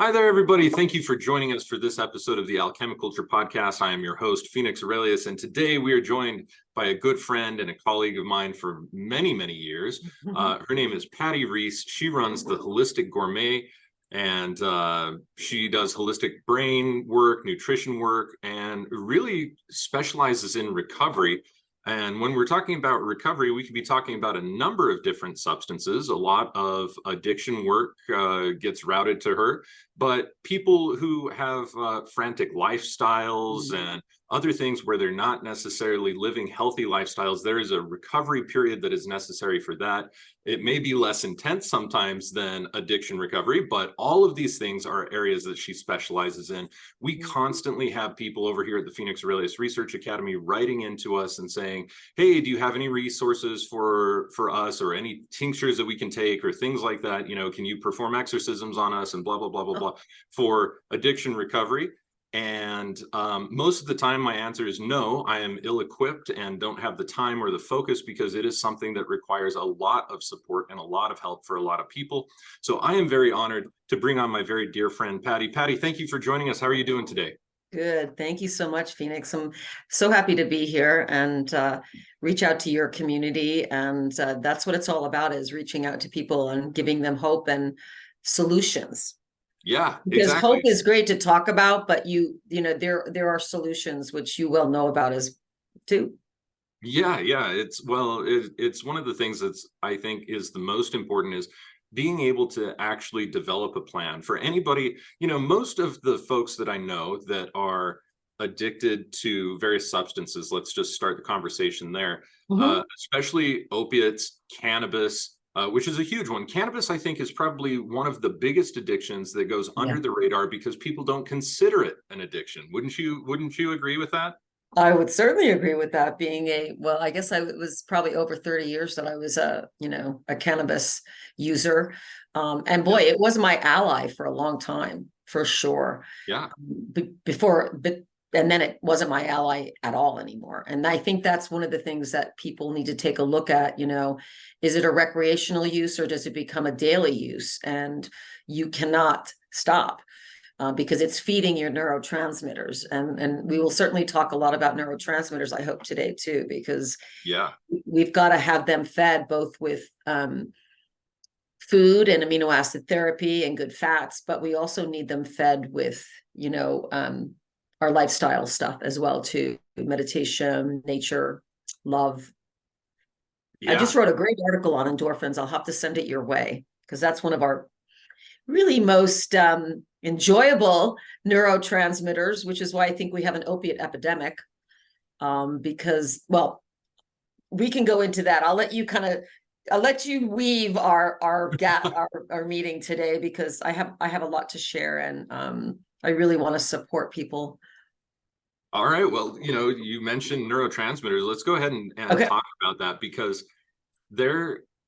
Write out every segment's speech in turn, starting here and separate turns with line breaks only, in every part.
Hi there, everybody. Thank you for joining us for this episode of the Alchemi-Culture Podcast. I am your host, Phoenix Aurelius, and today we are joined by a good friend and a colleague of mine for many, many years. Her name is Pati Reiss. She runs the Holistic Gourmet, and she does holistic brain work, nutrition work, and really specializes in recovery. And when we're talking about recovery, we could be talking about a number of different substances. A lot of addiction work gets routed to her, but people who have frantic lifestyles and other things where they're not necessarily living healthy lifestyles, there is a recovery period that is necessary for that. It may be less intense sometimes than addiction recovery, but all of these things are areas that she specializes in. We constantly have people over here at the Phoenix Aurelius Research Academy writing into us and saying, hey, do you have any resources for us, or any tinctures that we can take, or things like that? You know, can you perform exorcisms on us and blah, blah, blah, blah, blah, for addiction recovery? And most of the time my answer is no, I am ill-equipped and don't have the time or the focus, because it is something that requires a lot of support and a lot of help for a lot of people. So I am very honored to bring on my very dear friend, Pati. Pati, thank you for joining us. How are you doing today?
Good. Thank you so much, Phoenix. I'm so happy to be here and reach out to your community. And that's what it's all about, is reaching out to people and giving them hope and solutions.
Yeah,
because
exactly.
Hope is great to talk about, but you know, there are solutions which you well know about as too.
Yeah, it's it's one of the things that's, I think, is the most important, is being able to actually develop a plan for anybody. You know, most of the folks that I know that are addicted to various substances, let's just start the conversation there, especially opiates, cannabis, which is a huge one. Cannabis, I think, is probably one of the biggest addictions that goes under the radar because people don't consider it an addiction. Wouldn't you agree with that?
I would certainly agree with that. Being I guess it was probably over 30 years that I was a cannabis user. And boy, it was my ally for a long time, for sure.
Yeah.
And then it wasn't my ally at all anymore. And I think that's one of the things that people need to take a look at. You know, is it a recreational use, or does it become a daily use? And you cannot stop. Because it's feeding your neurotransmitters, and we will certainly talk a lot about neurotransmitters, I hope, today too, because we've got to have them fed both with food and amino acid therapy and good fats, but we also need them fed with our lifestyle stuff as well too: meditation, nature, love. I just wrote a great article on endorphins. I'll have to send it your way, because that's one of our really most enjoyable neurotransmitters, which is why I think we have an opiate epidemic. Because, well, we can go into that. I'll let you weave our meeting today, because I have a lot to share, and I really want to support people.
All right. Well, you mentioned neurotransmitters. Let's go ahead and talk about that, because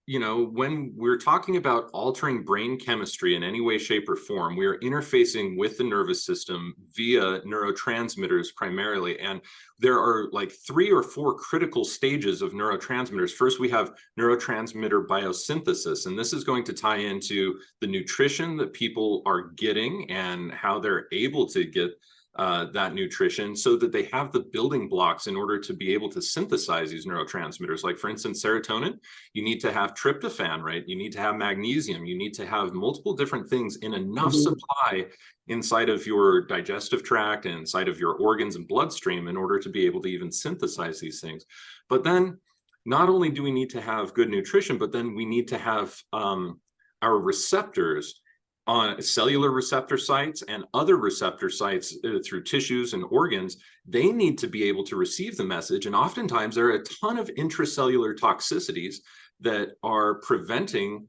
when we're talking about altering brain chemistry in any way, shape, or form, we are interfacing with the nervous system via neurotransmitters primarily. And there are like 3 or 4 critical stages of neurotransmitters. First, we have neurotransmitter biosynthesis, and this is going to tie into the nutrition that people are getting and how they're able to get that nutrition, so that they have the building blocks in order to be able to synthesize these neurotransmitters. Like, for instance, serotonin, you need to have tryptophan, right? You need to have magnesium. You need to have multiple different things in enough supply inside of your digestive tract and inside of your organs and bloodstream in order to be able to even synthesize these things. But then not only do we need to have good nutrition, but then we need to have our receptors on cellular receptor sites and other receptor sites through tissues and organs. They need to be able to receive the message. And oftentimes there are a ton of intracellular toxicities that are preventing,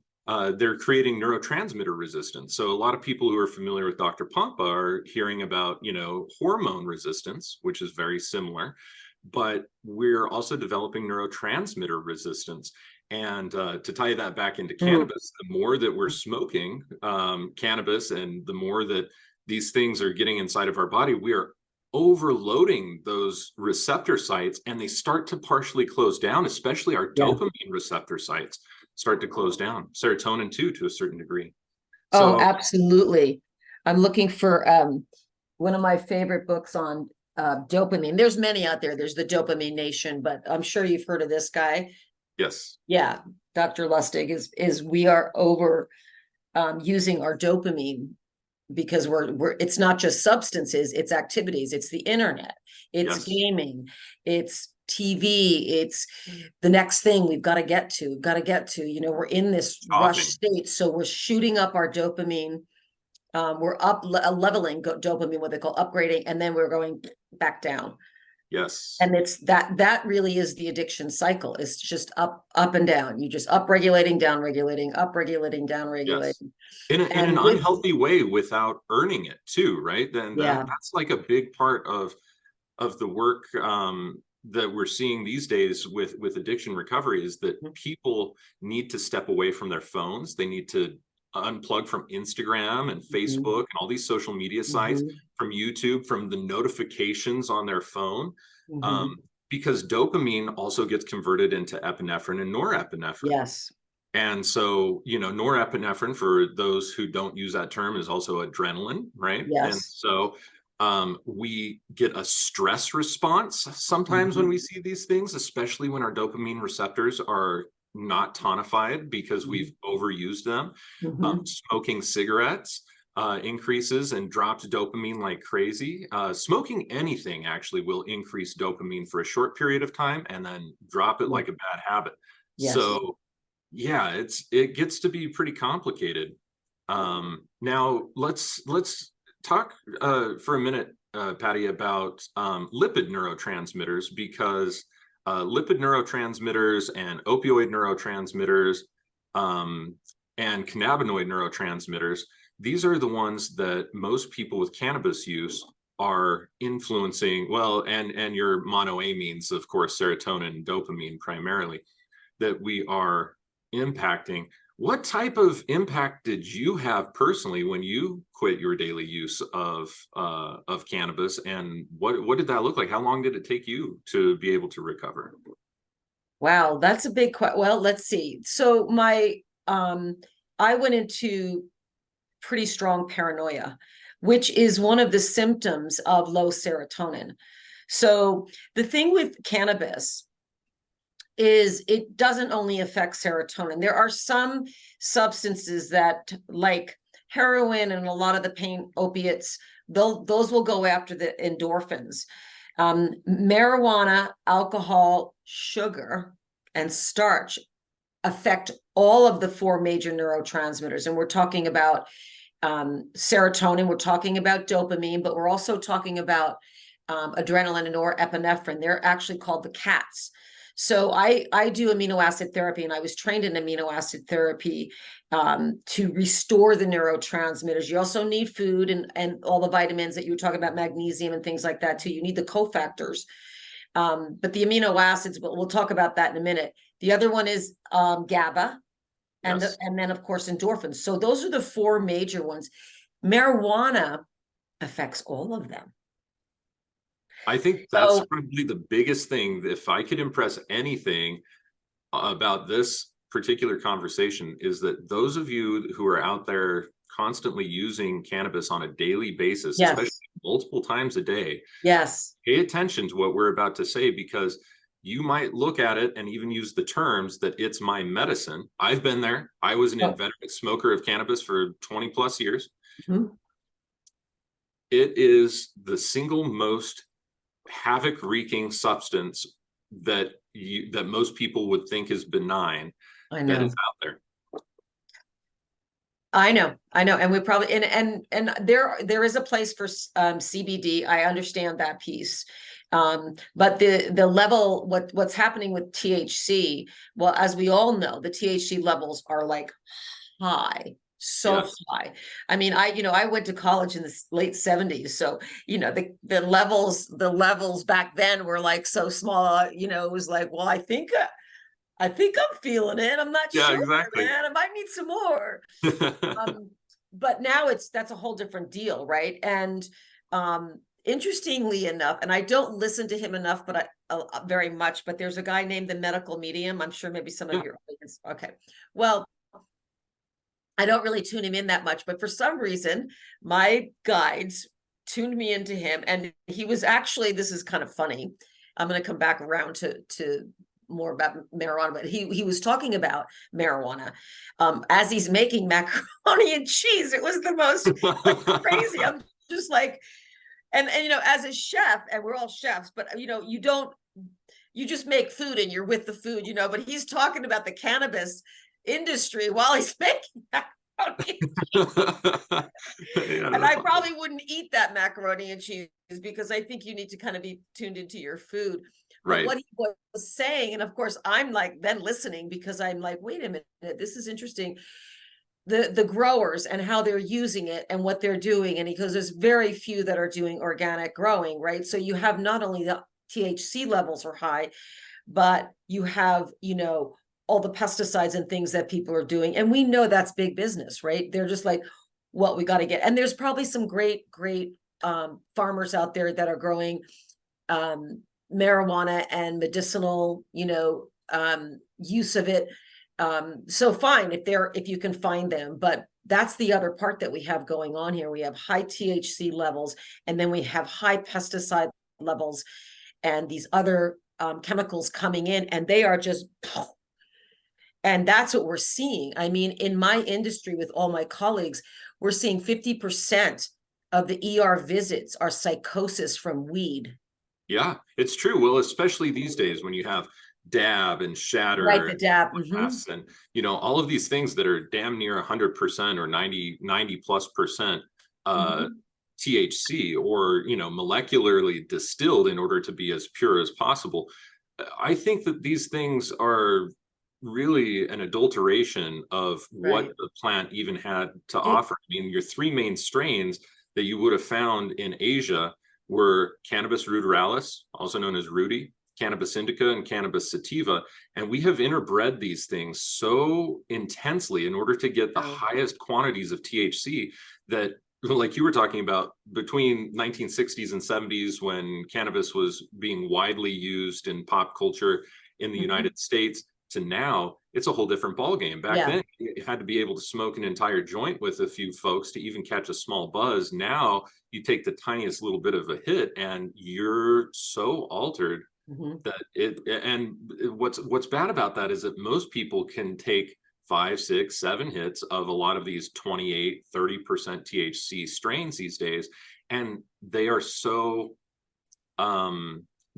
they're creating neurotransmitter resistance. So a lot of people who are familiar with Dr. Pompa are hearing about, hormone resistance, which is very similar, but we're also developing neurotransmitter resistance. And to tie that back into cannabis, the more that we're smoking cannabis, and the more that these things are getting inside of our body, we are overloading those receptor sites, and they start to partially close down, especially our dopamine receptor sites start to close down. Serotonin too, to a certain degree.
So, absolutely. I'm looking for one of my favorite books on dopamine. There's many out there. There's the Dopamine Nation, but I'm sure you've heard of this guy.
Yes.
Yeah, Dr. Lustig is we are over using our dopamine because we're it's not just substances, it's activities, it's the internet, it's
Yes.
gaming, it's TV, it's the next thing we've got to get to, we're in this rush state. So we're shooting up our dopamine. We're up leveling dopamine, what they call upgrading, and then we're going back down.
Yes.
And it's that really is the addiction cycle. It's just up and down. You just up regulating, down regulating, up regulating, down regulating.
Yes. In an unhealthy way without earning it too, right? Then that's like a big part of the work that we're seeing these days with addiction recovery, is that people need to step away from their phones. They need to unplug from Instagram and Facebook and all these social media sites, from YouTube, from the notifications on their phone, because dopamine also gets converted into epinephrine and norepinephrine.
Yes.
And so, norepinephrine, for those who don't use that term, is also adrenaline, right?
Yes.
And so we get a stress response sometimes when we see these things, especially when our dopamine receptors are not tonified because we've overused them. Smoking cigarettes increases and drops dopamine like crazy. Smoking anything actually will increase dopamine for a short period of time and then drop it like a bad habit. Yes. So yeah, it gets to be pretty complicated. Now let's talk for a minute, Pati, about lipid neurotransmitters, because lipid neurotransmitters and opioid neurotransmitters and cannabinoid neurotransmitters, these are the ones that most people with cannabis use are influencing, and your monoamines, of course, serotonin and dopamine primarily, that we are impacting. What type of impact did you have personally when you quit your daily use of cannabis, and what did that look like? How long did it take you to be able to recover?
Wow, that's a big question. Well, let's see. So I went into pretty strong paranoia, which is one of the symptoms of low serotonin. So the thing with cannabis is it doesn't only affect serotonin. There are some substances that, like heroin and a lot of the pain opiates, those will go after the endorphins. Marijuana, alcohol, sugar, and starch affect all of the four major neurotransmitters. And we're talking about serotonin, we're talking about dopamine, but we're also talking about adrenaline and norepinephrine. They're actually called the cats. So I do amino acid therapy, and I was trained in amino acid therapy to restore the neurotransmitters. You also need food and all the vitamins that you were talking about, magnesium and things like that too. You need the cofactors. But the amino acids, we'll talk about that in a minute. The other one is GABA, and and then of course endorphins. So those are the four major ones. Marijuana affects all of them.
I think that's probably the biggest thing. If I could impress anything about this particular conversation, is that those of you who are out there constantly using cannabis on a daily basis, especially multiple times a day, pay attention to what we're about to say, because you might look at it and even use the terms that it's my medicine. I've been there. I was an inveterate smoker of cannabis for 20 plus years. It is the single most havoc-wreaking substance that most people would think is benign, that is out there.
I know, and we probably and there is a place for CBD. I understand that piece, but the level, what's happening with THC? Well, as we all know, the THC levels are like high. So high. I mean, I went to college in the late 70s. So, the levels back then were like so small, it was like, well, I think I'm feeling it. I'm not sure,
exactly.
Man. I might need some more. But now that's a whole different deal, right? And interestingly enough, and I don't listen to him enough, but very much, but there's a guy named the Medical Medium. I'm sure maybe some of your audience. Okay. Well, I don't really tune him in that much, but for some reason, my guides tuned me into him. And he was actually, this is kind of funny. I'm going to come back around to more about marijuana, but he was talking about marijuana as he's making macaroni and cheese. It was the most crazy. I'm just like, and you know, as a chef, and we're all chefs, but you know, you just make food and you're with the food, you know, but he's talking about the cannabis industry while he's making macaroni.
Yeah,
And I probably wouldn't eat that macaroni and cheese because I think you need to kind of be tuned into your food. But
right.
what he was saying, and of course I'm like then listening because I'm like, wait a minute, this is interesting. The growers and how they're using it and what they're doing. And he goes, there's very few that are doing organic growing, right? So you have not only the THC levels are high, but you have, you know, all the pesticides and things that people are doing. And we know that's big business, right? They're just like, well, we got to get, and there's probably some great farmers out there that are growing marijuana and medicinal, you know, use of it. So fine if you can find them, but that's the other part that we have going on here. We have high THC levels, and then we have high pesticide levels and these other chemicals coming in, and they are just, and that's what we're seeing. I mean, in my industry with all my colleagues, we're seeing 50% of the ER visits are psychosis from weed.
Yeah, it's true. Well, especially these days when you have dab and shatter,
Right, the dab.
and you know, all of these things that are damn near 100% or 90+ percent THC, or you know, molecularly distilled in order to be as pure as possible. I think that these things are really an adulteration of what the plant even had to offer. I mean, your three main strains that you would have found in Asia were Cannabis ruderalis, also known as Rudi, Cannabis indica, and Cannabis sativa. And we have interbred these things so intensely in order to get the highest quantities of THC that, like you were talking about, between 1960s and 70s, when cannabis was being widely used in pop culture in the United States, to now, it's a whole different ballgame. Back then, you had to be able to smoke an entire joint with a few folks to even catch a small buzz. Now, you take the tiniest little bit of a hit, and you're so altered that it. And what's bad about that is that most people can take 5, 6, 7 hits of a lot of these 28, 30% THC strains these days, and they are so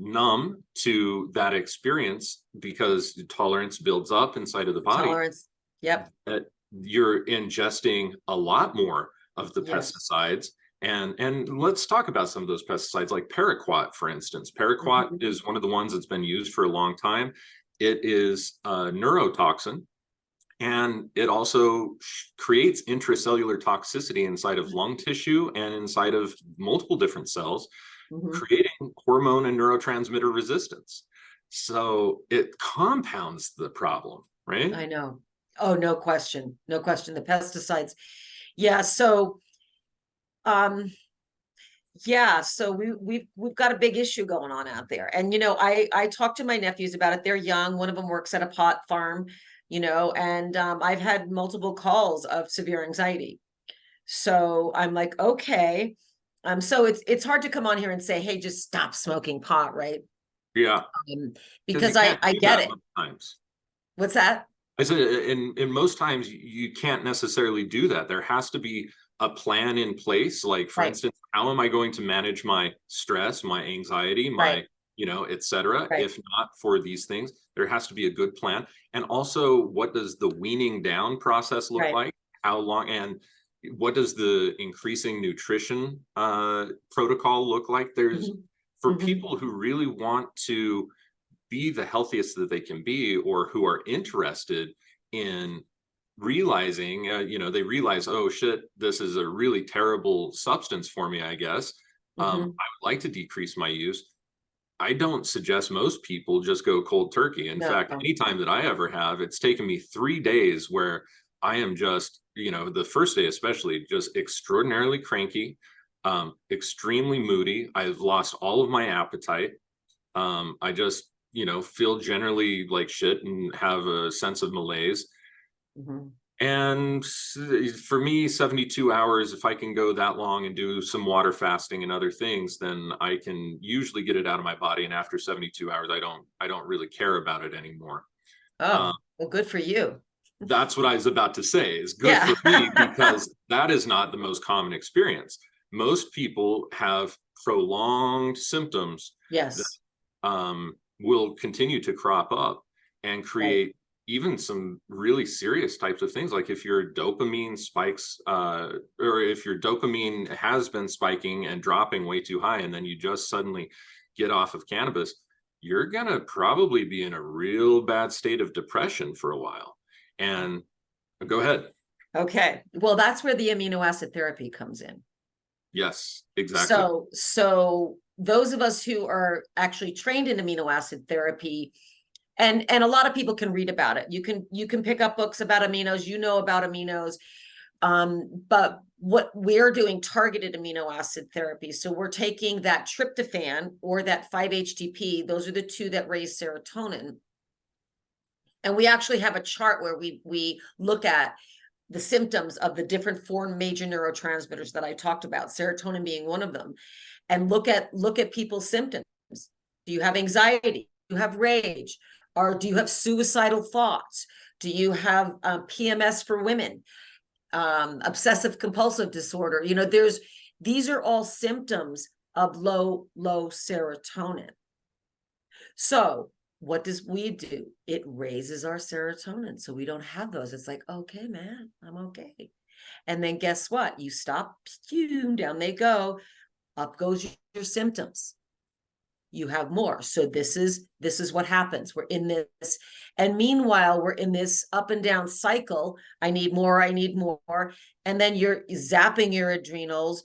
numb to that experience because tolerance builds up inside of the body.
Tolerance. Yep.
That you're ingesting a lot more of the pesticides. And let's talk about some of those pesticides, like paraquat, for instance. Paraquat is one of the ones that's been used for a long time. It is a neurotoxin, and it also creates intracellular toxicity inside of lung tissue and inside of multiple different cells, creating hormone and neurotransmitter resistance. So it compounds the problem, right?
I know. Oh, no question. No question. The pesticides. Yeah. So, so we've got a big issue going on out there. And, you know, I talked to my nephews about it. They're young. One of them works at a pot farm, you know, and I've had multiple calls of severe anxiety. So I'm like, okay. So it's hard to come on here and say, hey, just stop smoking pot, right?
Yeah.
Because I get it.
Times.
What's that?
I said, in most times you can't necessarily do that. There has to be a plan in place. Like, for instance, how am I going to manage my stress, my anxiety, my, you know, et cetera? If not for these things, there has to be a good plan. And also, what does the weaning down process look like? How long, and what does the increasing nutrition protocol look like? There's, for people who really want to be the healthiest that they can be, or who are interested in realizing, you know, they realize, oh shit, this is a really terrible substance for me, I guess. I would like to decrease my use. I don't suggest most people just go cold turkey. In fact, anytime that I ever have, it's taken me 3 days where I am just, you know, the first day especially, just extraordinarily cranky, extremely moody. I've lost all of my appetite. I just, you know, feel generally like shit and have a sense of malaise. And for me, 72 hours, if I can go that long and do some water fasting and other things, then I can usually get it out of my body. And after 72 hours, I don't really care about it anymore.
Oh, well, good for you.
That's what I was about to say, is good
Yeah.
for me, because that is not the most common experience. Most people have prolonged symptoms that
Yes.
will continue to crop up and
Right.
create even some really serious types of things. Like if your dopamine spikes, or if your dopamine has been spiking and dropping way too high, and then you just suddenly get off of cannabis, you're gonna probably be in a real bad state of depression for a while. And go ahead.
Okay. Well, that's where the amino acid therapy comes in.
Yes, exactly.
So those of us who are actually trained in amino acid therapy, and a lot of people can read about it. You can pick up books about aminos, about aminos. But what we're doing targeted amino acid therapy. So we're taking that tryptophan or that 5-HTP. Those are the two that raise serotonin. And we actually have a chart where we look at the symptoms of the different four major neurotransmitters that I talked about, serotonin being one of them, and look at people's symptoms. Do you have anxiety? Do you have rage? Or do you have suicidal thoughts? Do you have PMS for women? Obsessive compulsive disorder? These are all symptoms of low serotonin. So what does weed do? It raises our serotonin, so we don't have those. It's like, okay, man, I'm okay. And then guess what? You stop, down they go, up goes your symptoms. You have more. So this is what happens. We're in this, and meanwhile we're in this up and down cycle. I need more, and then you're zapping your adrenals,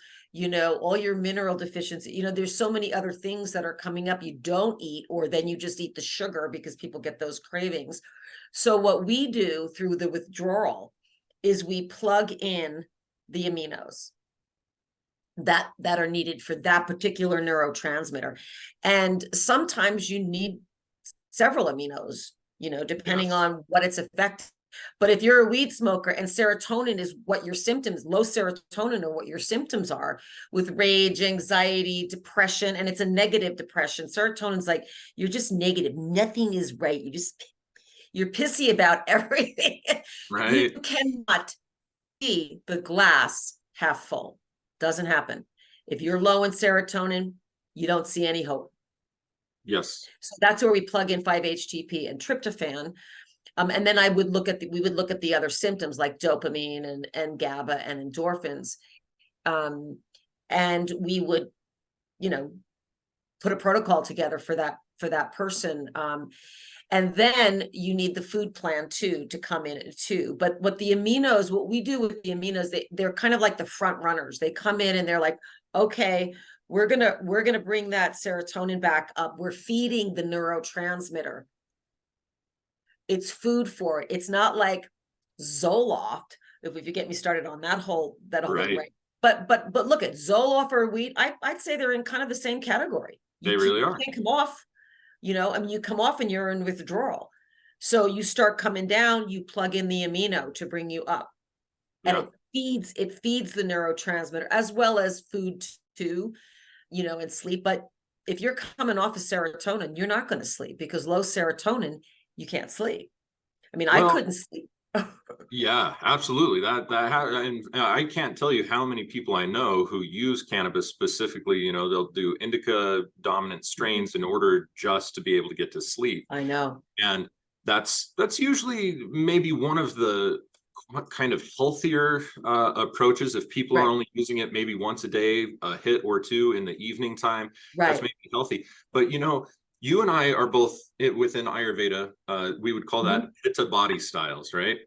all your mineral deficiency. There's so many other things that are coming up you don't eat, or then you just eat the sugar because people get those cravings. So what we do through the withdrawal is we plug in the aminos that are needed for that particular neurotransmitter. And sometimes you need several aminos, depending on what its effect. But if you're a weed smoker and serotonin is what your symptoms, low serotonin are what your symptoms are, with rage, anxiety, depression, and it's a negative depression. Serotonin's like, you're just negative. Nothing is right. You're pissy about everything. You
Right.
cannot see the glass half full. Doesn't happen. If you're low in serotonin, you don't see any hope.
Yes.
So that's where we plug in 5-HTP and tryptophan. And then we would look at the other symptoms like dopamine and GABA and endorphins. And we would, put a protocol together for that person. And then you need the food plan too to come in too. But what we do with the aminos, they're kind of like the front runners. They come in and they're like, okay, we're gonna bring that serotonin back up. We're feeding the neurotransmitter. It's food for it. It's not like Zoloft. If you get me started on that whole thing, right? But look at Zoloft or weed. I'd say they're in kind of the same category.
They really are.
You can't come off. You come off and you're in withdrawal. So you start coming down, you plug in the amino to bring you up. And it feeds the neurotransmitter as well as food too, and sleep. But if you're coming off of serotonin, you're not going to sleep, because low serotonin, you can't sleep. I mean, I couldn't sleep.
Yeah, absolutely. And I can't tell you how many people I know who use cannabis specifically. They'll do indica dominant strains in order just to be able to get to sleep.
I know.
And that's usually maybe one of the kind of healthier approaches. If people are only using it maybe once a day, a hit or two in the evening time, that's maybe healthy. But you and I are both within Ayurveda. We would call that pitta body styles, right?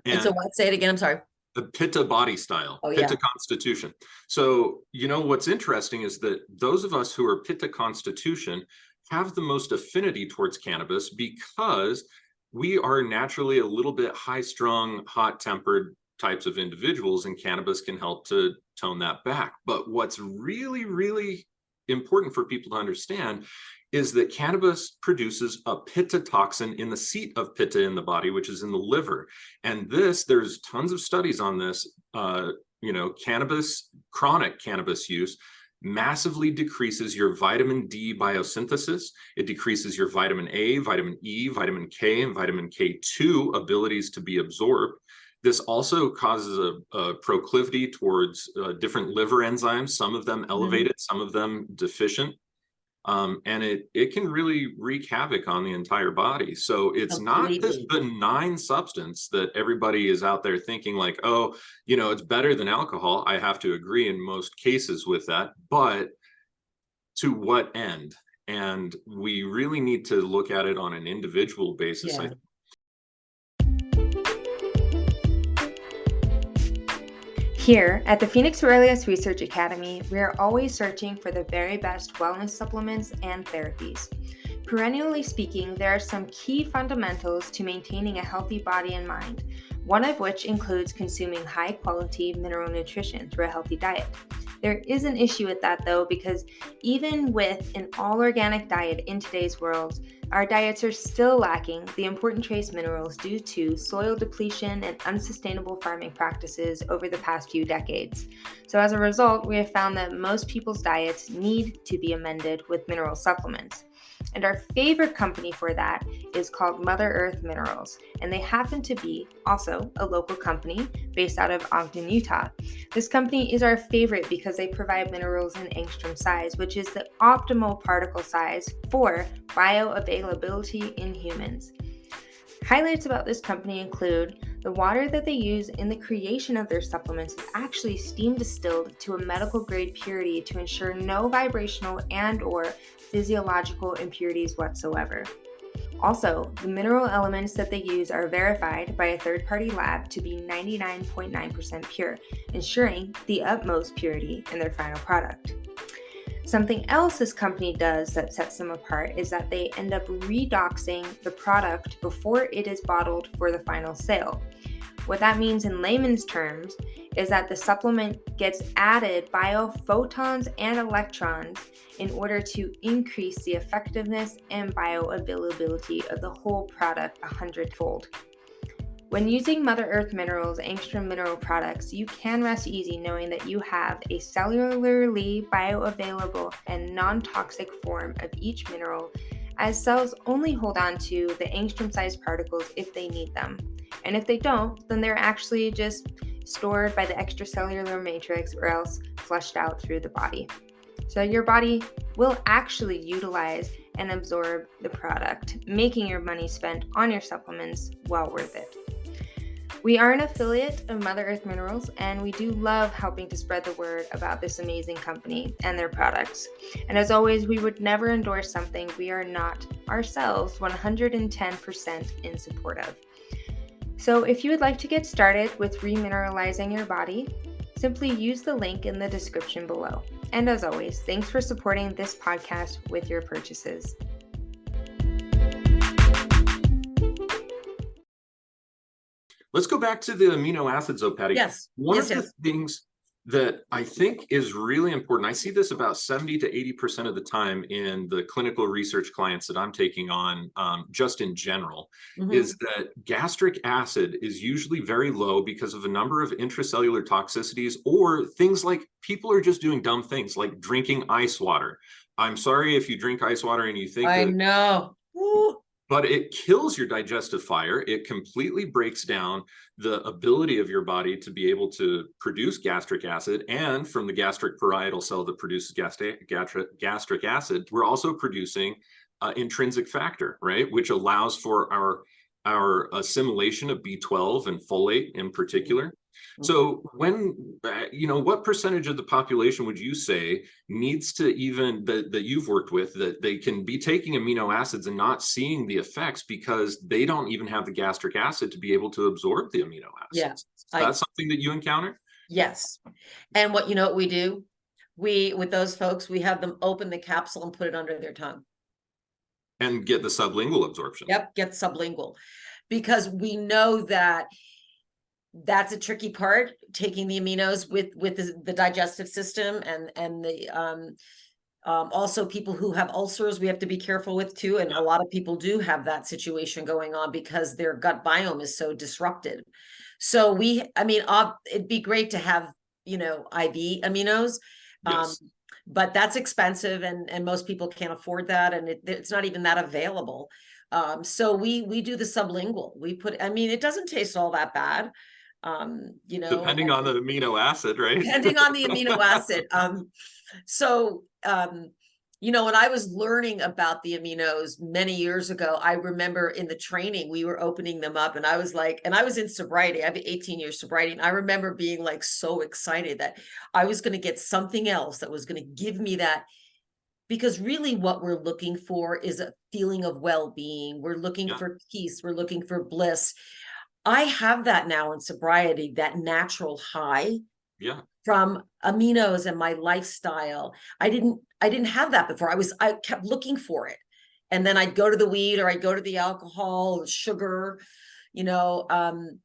And so what? Say it again. I'm sorry.
The pitta body style, pitta constitution. So, what's interesting is that those of us who are pitta constitution have the most affinity towards cannabis, because we are naturally a little bit high-strung, hot-tempered types of individuals, and cannabis can help to tone that back. But what's really, really important for people to understand is that cannabis produces a pitta toxin in the seat of pitta in the body, which is in the liver. And there's tons of studies on this. Chronic cannabis use massively decreases your vitamin D biosynthesis. It decreases your vitamin A, vitamin E, vitamin K, and vitamin K2 abilities to be absorbed. This also causes a proclivity towards different liver enzymes, some of them elevated, some of them deficient. And it can really wreak havoc on the entire body. So it's not this benign substance that everybody is out there thinking like, oh, it's better than alcohol. I have to agree in most cases with that, but to what end? And we really need to look at it on an individual basis.
Yeah.
Here at the Phoenix Aurelius Research Academy, we are always searching for the very best wellness supplements and therapies. Perennially speaking, there are some key fundamentals to maintaining a healthy body and mind, one of which includes consuming high-quality mineral nutrition through a healthy diet. There is an issue with that though, because even with an all-organic diet in today's world, our diets are still lacking the important trace minerals due to soil depletion and unsustainable farming practices over the past few decades. So as a result, we have found that most people's diets need to be amended with mineral supplements. And our favorite company for that is called Mother Earth Minerals, and they happen to be also a local company based out of Ogden, Utah. This company is our favorite because they provide minerals in angstrom size, which is the optimal particle size for bioavailability in humans. Highlights about this company include the water that they use in the creation of their supplements is actually steam distilled to a medical grade purity to ensure no vibrational and/or physiological impurities whatsoever. Also, the mineral elements that they use are verified by a third-party lab to be 99.9% pure, ensuring the utmost purity in their final product. Something else this company does that sets them apart is that they end up redoxing the product before it is bottled for the final sale. What that means in layman's terms is that the supplement gets added biophotons and electrons in order to increase the effectiveness and bioavailability of the whole product 100-fold. When using Mother Earth Minerals angstrom mineral products, you can rest easy knowing that you have a cellularly bioavailable and non-toxic form of each mineral, as cells only hold on to the angstrom-sized particles if they need them. And if they don't, then they're actually just stored by the extracellular matrix or else flushed out through the body. So your body will actually utilize and absorb the product, making your money spent on your supplements well worth it. We are an affiliate of Mother Earth Minerals, and we do love helping to spread the word about this amazing company and their products. And as always, we would never endorse something we are not ourselves 110% in support of. So if you would like to get started with remineralizing your body, simply use the link in the description below. And as always, thanks for supporting this podcast with your purchases.
Let's go back to the amino acids, though, Patti.
Yes.
One of the things that I think is really important, I see this about 70 to 80% of the time in the clinical research clients that I'm taking on, just in general, is that gastric acid is usually very low because of a number of intracellular toxicities or things like people are just doing dumb things like drinking ice water. I'm sorry if you drink ice water and you think
I know. Woo.
But it kills your digestive fire. It completely breaks down the ability of your body to be able to produce gastric acid. And from the gastric parietal cell that produces gastric acid, we're also producing intrinsic factor, right? Which allows for our assimilation of B12 and folate in particular. So when, what percentage of the population would you say needs to even, that you've worked with, that they can be taking amino acids and not seeing the effects because they don't even have the gastric acid to be able to absorb the amino acids?
Yeah.
Is that something that you encounter?
Yes. And what we do? With those folks, we have them open the capsule and put it under their tongue.
And get the sublingual absorption.
Yep, get sublingual. Because we know that that's a tricky part, taking the aminos with the digestive system and the Also, people who have ulcers, we have to be careful with too. And a lot of people do have that situation going on because their gut biome is so disrupted. So it'd be great to have, IV aminos.
Yes.
But that's expensive and most people can't afford that. And it's not even that available. So we do the sublingual. It doesn't taste all that bad.
Depending on the amino acid, right?
Depending on the amino acid. When I was learning about the aminos many years ago, I remember in the training, we were opening them up and I was in sobriety. I have 18 years sobriety. And I remember being like so excited that I was going to get something else that was going to give me that. Because really what we're looking for is a feeling of well-being. We're looking for peace. We're looking for bliss. I have that now in sobriety, that natural high from aminos and my lifestyle. I didn't have that before. I kept looking for it. And then I'd go to the weed or I'd go to the alcohol or sugar, and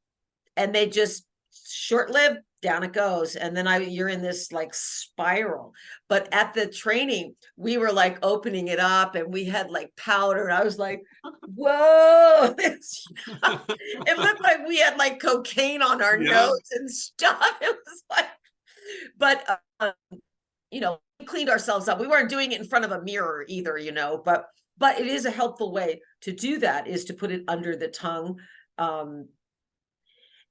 they just short-lived, down it goes. And then you're in this like spiral. But at the training, we were like opening it up and we had like powder. And I was like, whoa, it looked like we had like cocaine on our nose and stuff. It was like, but, we cleaned ourselves up. We weren't doing it in front of a mirror either, but it is a helpful way to do that, is to put it under the tongue.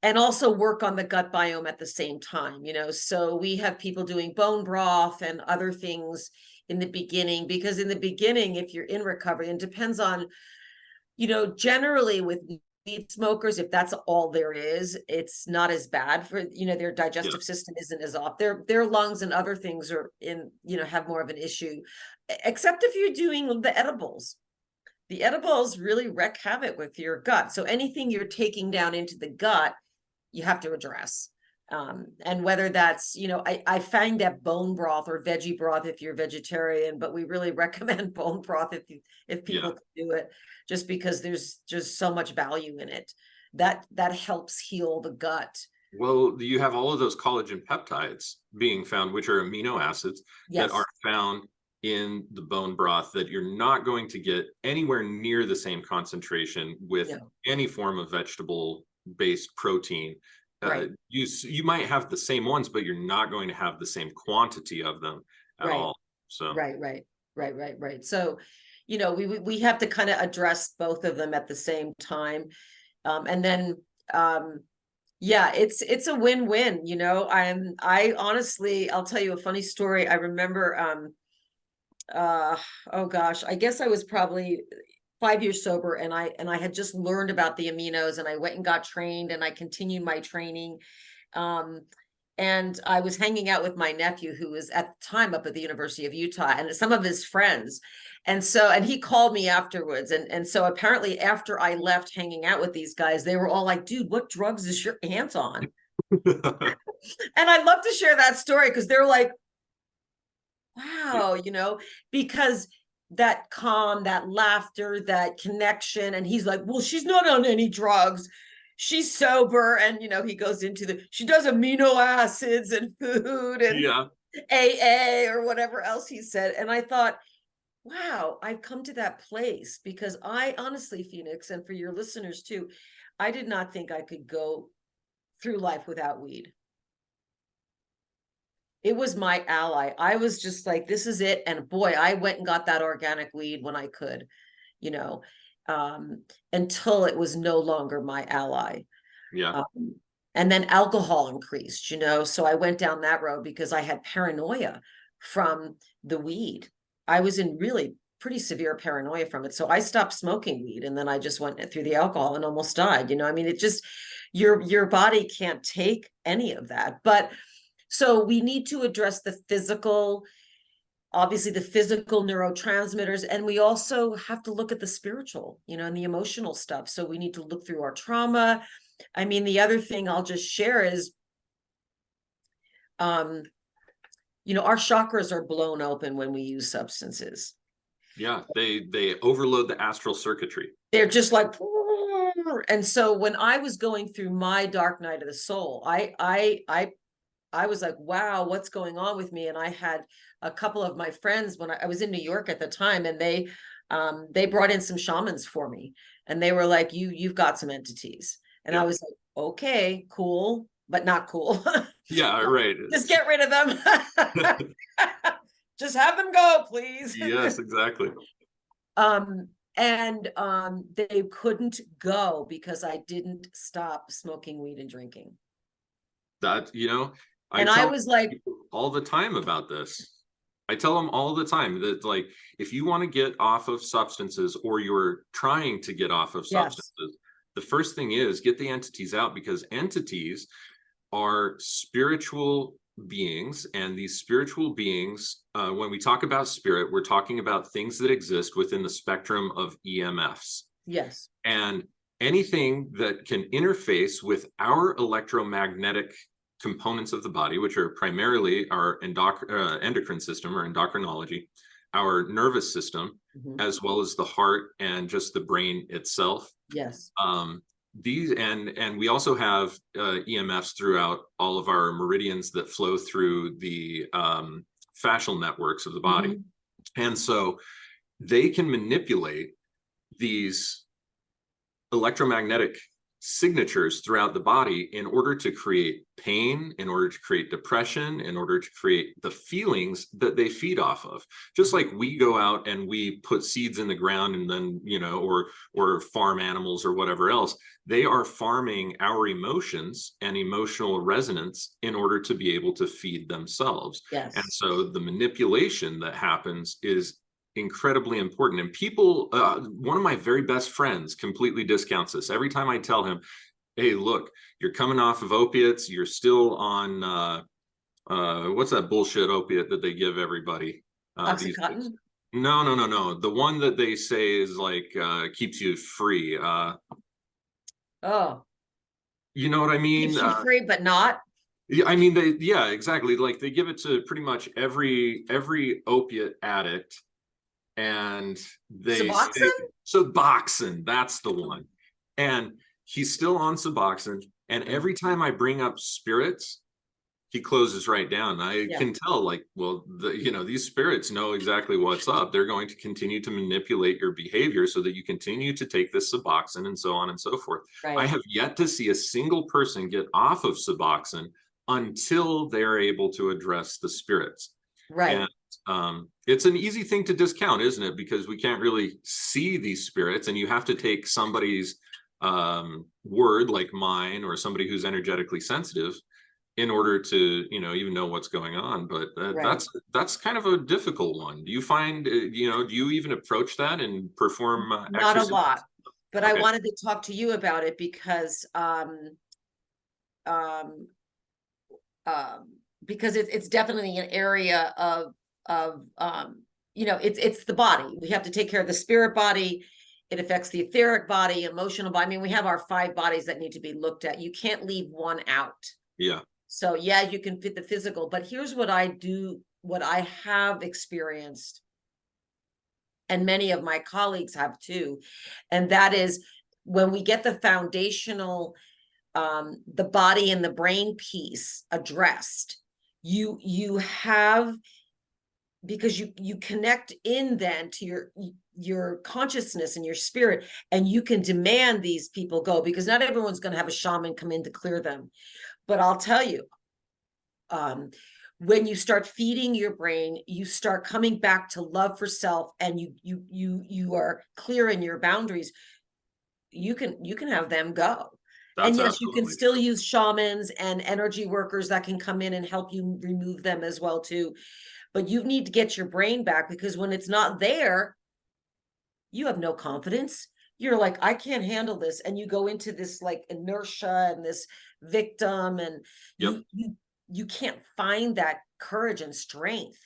And also work on the gut biome at the same time, so we have people doing bone broth and other things in the beginning, because in the beginning, if you're in recovery, and depends on, generally with weed smokers, if that's all there is, it's not as bad for, their digestive system isn't as off. Their lungs and other things are have more of an issue, except if you're doing the edibles. The edibles really wreak havoc with your gut. So anything you're taking down into the gut, you have to address. And whether that's, I find that bone broth or veggie broth if you're vegetarian, but we really recommend bone broth if people can do it, just because there's just so much value in it. That helps heal the gut.
Well, you have all of those collagen peptides being found, which are amino acids that are found in the bone broth, that you're not going to get anywhere near the same concentration with any form of vegetable-based protein. You might have the same ones, but you're not going to have the same quantity of them at all. So
right. So, we have to kind of address both of them at the same time. And then, it's a win-win, I honestly, I'll tell you a funny story. I remember, I guess I was probably 5 years sober, and I had just learned about the aminos, and I went and got trained, and I continued my training. And I was hanging out with my nephew, who was at the time up at the University of Utah, and some of his friends. And he called me afterwards. And so apparently after I left hanging out with these guys, they were all like, dude, what drugs is your aunt on? And I'd love to share that story, because they're like, wow, because that calm, that laughter, that connection. And he's like, well, she's not on any drugs. She's sober. And, he goes into she does amino acids and food and AA or whatever else he said. And I thought, wow, I've come to that place, because I honestly, Phoenix, and for your listeners too, I did not think I could go through life without weed. It was my ally. I was just like, this is it. And boy, I went and got that organic weed when I could, until it was no longer my ally. And then alcohol increased, so I went down that road because I had paranoia from the weed. I was in really pretty severe paranoia from it. So I stopped smoking weed, and then I just went through the alcohol and almost died. It just, your body can't take any of that. But so we need to address the physical, obviously the physical neurotransmitters, and we also have to look at the spiritual, and the emotional stuff. So we need to look through our trauma. The other thing I'll just share is, our chakras are blown open when we use substances.
They overload the astral circuitry.
They're just like, and so when I was going through my dark night of the soul, I I was like, wow, what's going on with me? And I had a couple of my friends when I was in New York at the time, and they brought in some shamans for me, and they were like, you've got some entities. And I was like, okay, cool, but not cool.
Yeah, right.
Just get rid of them. Just have them go, please.
Yes, exactly.
And they couldn't go because I didn't stop smoking weed and drinking.
That,
I was like,
people all the time about this. I tell them all the time that, like, if you want to get off of substances, or you're trying to get off of substances, the first thing is get the entities out, because entities are spiritual beings, and these spiritual beings, when we talk about spirit, we're talking about things that exist within the spectrum of EMFs.
yes.
And anything that can interface with our electromagnetic components of the body, which are primarily our endocrine system, or endocrinology, our nervous system, as well as the heart and just the brain itself.
Yes.
These and we also have EMFs throughout all of our meridians that flow through the fascial networks of the body. And so they can manipulate these electromagnetic signatures throughout the body in order to create pain, in order to create depression, in order to create the feelings that they feed off of. Just like we go out and we put seeds in the ground, and then, or farm animals or whatever else, they are farming our emotions and emotional resonance in order to be able to feed themselves.
Yes.
And so the manipulation that happens is incredibly important. And people, one of my very best friends completely discounts this. Every time I tell him, hey, look, you're coming off of opiates, you're still on what's that bullshit opiate that they give everybody?
Oxycontin?
No. The one that they say is like keeps you free.
Oh.
You know what I mean?
Keeps you free, but not.
Yeah, I mean, exactly. Like they give it to pretty much every opiate addict. And they Suboxone, that's the one. And he's still on Suboxone. And every time I bring up spirits, he closes right down. I can tell, like, well, these spirits know exactly what's up. They're going to continue to manipulate your behavior so that you continue to take this Suboxone, and so on and so forth.
Right.
I have yet to see a single person get off of Suboxone until they're able to address the spirits.
Right.
And it's an easy thing to discount, isn't it? Because we can't really see these spirits, and you have to take somebody's word, like mine, or somebody who's energetically sensitive, in order to, even know what's going on. But that's kind of a difficult one. Do you find, do you even approach that and perform
not a lot, but
Okay.
I wanted to talk to you about it because it's definitely an area of it's the body. We have to take care of the spirit body. It affects the etheric body, emotional body. I mean, we have our 5 bodies that need to be looked at. You can't leave one out.
Yeah.
So yeah, you can fit the physical, but here's what I do, what I have experienced, and many of my colleagues have too. And that is when we get the foundational, the body and the brain piece addressed, you have, because you connect in then to your consciousness and your spirit, and you can demand these people go, because not everyone's going to have a shaman come in to clear them. But I'll tell you, when you start feeding your brain, you start coming back to love for self, and you are clear in your boundaries, you can have them go.
That's
and yes,
absolutely
you can still use shamans and energy workers that can come in and help you remove them as well too. But you need to get your brain back, because when it's not there, you have no confidence. You're like, I can't handle this. And you go into this like inertia and this victim, and you can't find that courage and strength,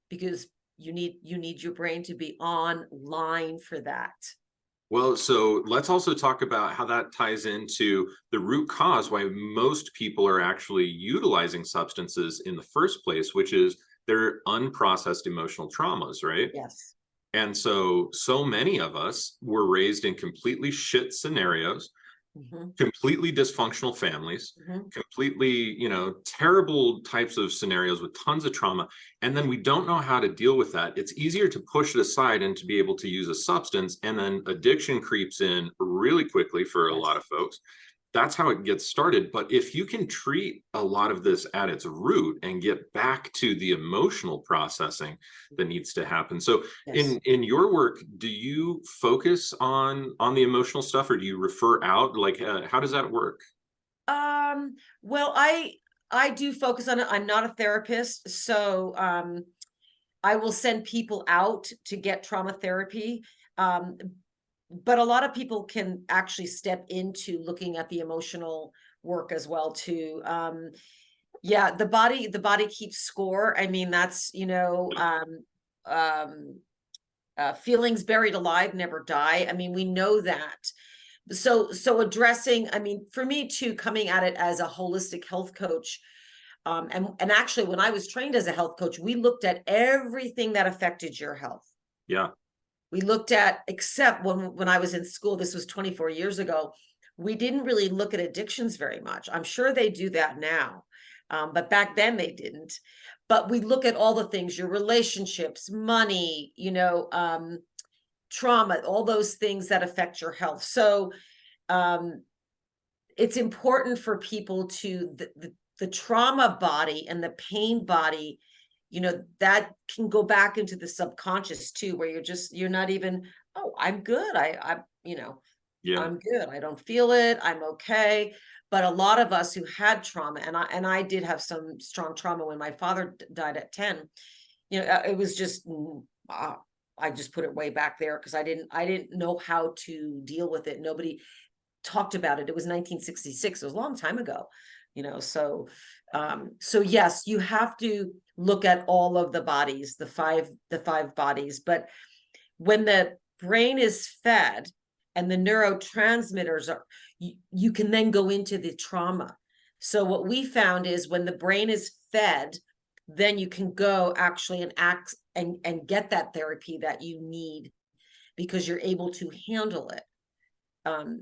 because you need your brain to be online for that.
Well, so let's also talk about how that ties into the root cause why most people are actually utilizing substances in the first place, which is their unprocessed emotional traumas, right?
Yes.
And so many of us were raised in completely shit scenarios. completely dysfunctional families, completely, terrible types of scenarios with tons of trauma. And then we don't know how to deal with that. It's easier to push it aside and to be able to use a substance. And then addiction creeps in really quickly for a lot of folks. That's how it gets started. But if you can treat a lot of this at its root and get back to the emotional processing that needs to happen. So in your work, do you focus on the emotional stuff, or do you refer out? Like, how does that work?
Well, I do focus on it. I'm not a therapist, so I will send people out to get trauma therapy. But a lot of people can actually step into looking at the emotional work as well too. The body keeps score. I mean, that's, feelings buried alive never die. I mean, we know that. So addressing, I mean, for me too, coming at it as a holistic health coach, and actually when I was trained as a health coach, we looked at everything that affected your health.
Yeah.
We looked at, except when I was in school, this was 24 years ago, we didn't really look at addictions very much. I'm sure they do that now, but back then they didn't. But we look at all the things, your relationships, money, trauma, all those things that affect your health. So it's important for people to, the trauma body and the pain body, that can go back into the subconscious too, where you're not even, oh, I'm good. I'm good. I don't feel it. I'm okay. But a lot of us who had trauma, and I did have some strong trauma when my father died at 10, it was just, I just put it way back there because I didn't know how to deal with it. Nobody talked about it. It was 1966. It was a long time ago, so yes, you have to look at all of the bodies, the five bodies. But when the brain is fed and the neurotransmitters are, you can then go into the trauma. So what we found is when the brain is fed, then you can go actually and act and get that therapy that you need, because you're able to handle it.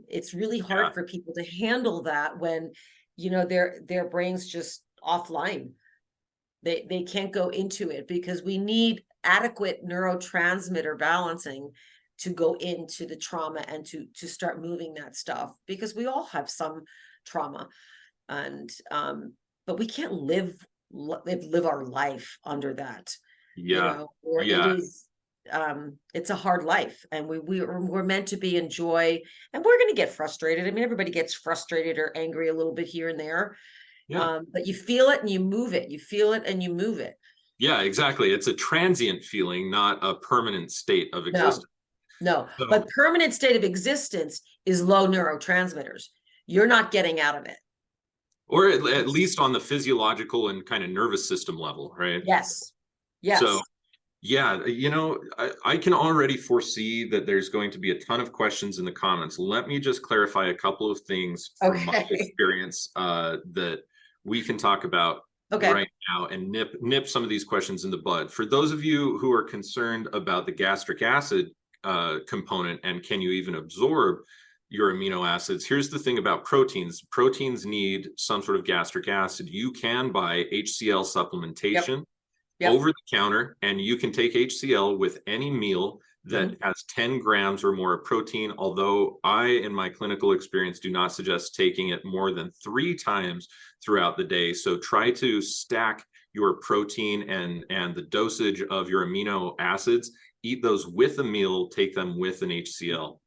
It's really hard for people to handle that when, their brain's just offline. They can't go into it, because we need adequate neurotransmitter balancing to go into the trauma and to start moving that stuff, because we all have some trauma, and but we can't live our life under that. It is it's a hard life, and we're meant to be in joy, and we're going to get frustrated. I mean, everybody gets frustrated or angry a little bit here and there. But you feel it and you move it. You feel it and you move it.
Yeah, exactly. It's a transient feeling, not a permanent state of existence.
No. But permanent state of existence is low neurotransmitters. You're not getting out of it.
Or at least on the physiological and kind of nervous system level, right?
Yes.
So, yeah, I can already foresee that there's going to be a ton of questions in the comments. Let me just clarify a couple of things from my experience that we can talk about right now and nip some of these questions in the bud. For those of you who are concerned about the gastric acid component and can you even absorb your amino acids, here's the thing about proteins. Proteins need some sort of gastric acid. You can buy HCl supplementation over the counter, and you can take HCl with any meal that has 10 grams or more of protein, although I, in my clinical experience, do not suggest taking it more than 3 times throughout the day. So try to stack your protein and the dosage of your amino acids. Eat those with a meal, take them with an HCl.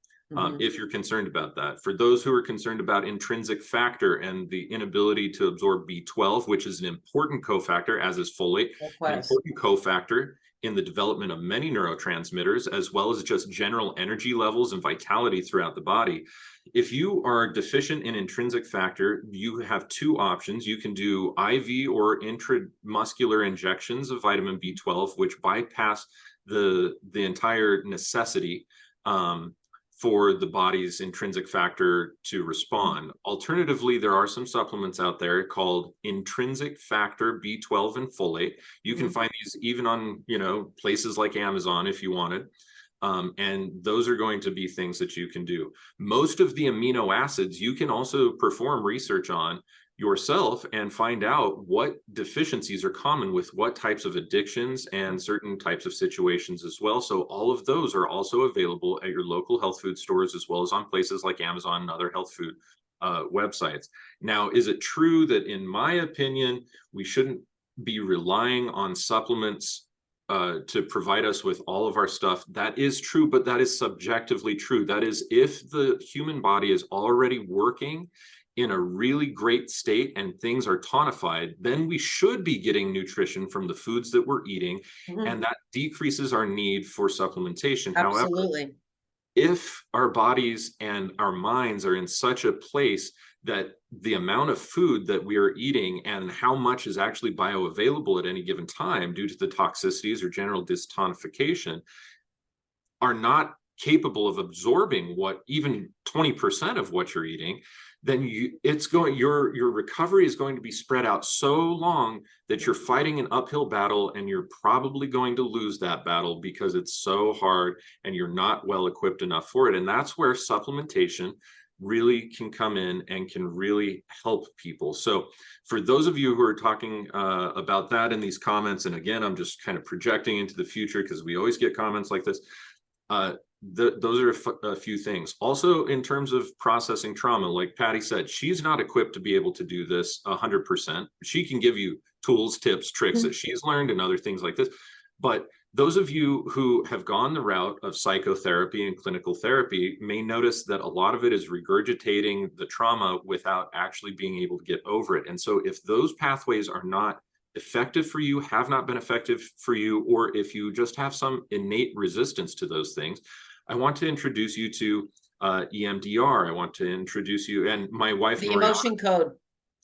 If you're concerned about that. For those who are concerned about intrinsic factor and the inability to absorb B12, which is an important cofactor, as is folate, an important cofactor in the development of many neurotransmitters, as well as just general energy levels and vitality throughout the body. If you are deficient in intrinsic factor, you have 2 options. You can do IV or intramuscular injections of vitamin B12, which bypass the entire necessity for the body's intrinsic factor to respond. Alternatively, there are some supplements out there called intrinsic factor B12 and folate. You can find these even on, places like Amazon if you wanted. And those are going to be things that you can do. Most of the amino acids you can also perform research on yourself and find out what deficiencies are common with what types of addictions and certain types of situations as well. So all of those are also available at your local health food stores, as well as on places like Amazon and other health food websites. Now, is it true that, in my opinion, we shouldn't be relying on supplements to provide us with all of our stuff? That is true, but that is subjectively true. That is, if the human body is already working in a really great state and things are tonified, then we should be getting nutrition from the foods that we're eating, and that decreases our need for supplementation.
Absolutely.
However, if our bodies and our minds are in such a place that the amount of food that we are eating and how much is actually bioavailable at any given time due to the toxicities or general dystonification are not capable of absorbing what even 20% of what you're eating, then your recovery is going to be spread out so long that you're fighting an uphill battle, and you're probably going to lose that battle because it's so hard and you're not well equipped enough for it. And that's where supplementation really can come in and can really help people. So for those of you who are talking about that in these comments, and again, I'm just kind of projecting into the future because we always get comments like this, those are a few things. Also, in terms of processing trauma, like Pati said, she's not equipped to be able to do this 100%. She can give you tools, tips, tricks that she's learned and other things like this. But those of you who have gone the route of psychotherapy and clinical therapy may notice that a lot of it is regurgitating the trauma without actually being able to get over it. And so if those pathways are not effective for you, have not been effective for you, or if you just have some innate resistance to those things, I want to introduce you to EMDR. I want to introduce you, and my wife,
The
Noriana.
emotion code.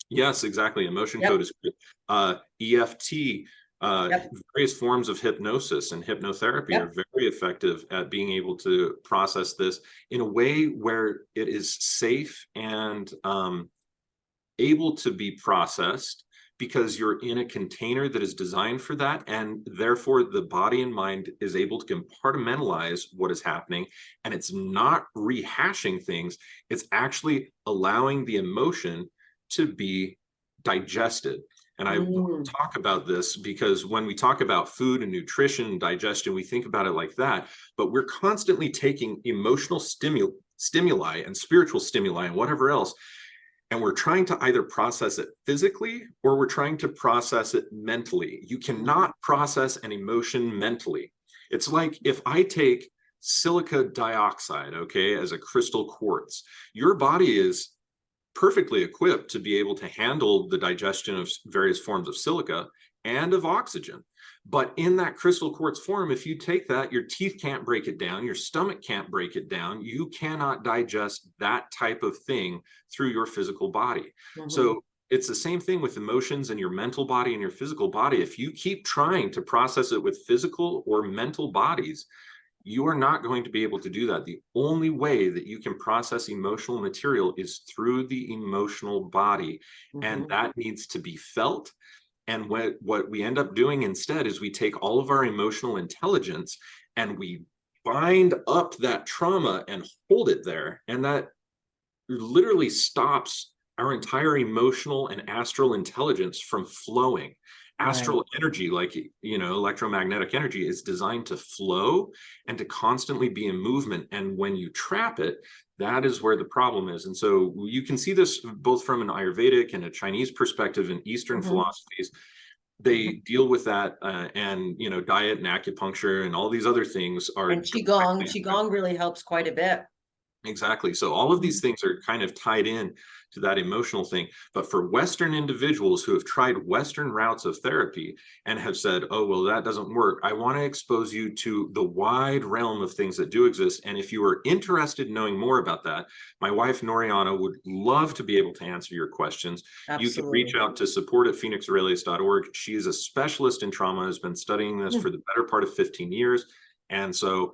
Yes, exactly. Emotion code is good. EFT, various forms of hypnosis and hypnotherapy are very effective at being able to process this in a way where it is safe and able to be processed, because you're in a container that is designed for that, and therefore the body and mind is able to compartmentalize what is happening, and it's not rehashing things. It's actually allowing the emotion to be digested. And I talk about this because when we talk about food and nutrition and digestion, we think about it like that, but we're constantly taking emotional stimuli and spiritual stimuli and whatever else, and we're trying to either process it physically or we're trying to process it mentally. You cannot process an emotion mentally. It's like if I take silica dioxide, as a crystal quartz, your body is perfectly equipped to be able to handle the digestion of various forms of silica and of oxygen. But in that crystal quartz form, if you take that, your teeth can't break it down, your stomach can't break it down. You cannot digest that type of thing through your physical body. So it's the same thing with emotions and your mental body and your physical body. If you keep trying to process it with physical or mental bodies, you are not going to be able to do that. The only way that you can process emotional material is through the emotional body, and that needs to be felt. And what we end up doing instead is we take all of our emotional intelligence and we bind up that trauma and hold it there. And that literally stops our entire emotional and astral intelligence from flowing. Astral energy, like, electromagnetic energy, is designed to flow and to constantly be in movement. And when you trap it, that is where the problem is. And so you can see this both from an Ayurvedic and a Chinese perspective in Eastern philosophies. They deal with that, and diet and acupuncture and all these other things are.
And Qigong really helps quite a bit.
Exactly. So all of these things are kind of tied in to that emotional thing. But for Western individuals who have tried Western routes of therapy and have said, oh, well, that doesn't work, I want to expose you to the wide realm of things that do exist. And if you are interested in knowing more about that, my wife, Noriana, would love to be able to answer your questions.
Absolutely.
You can reach out to support@phoenixaurelius.org. She is a specialist in trauma, has been studying this for the better part of 15 years. And so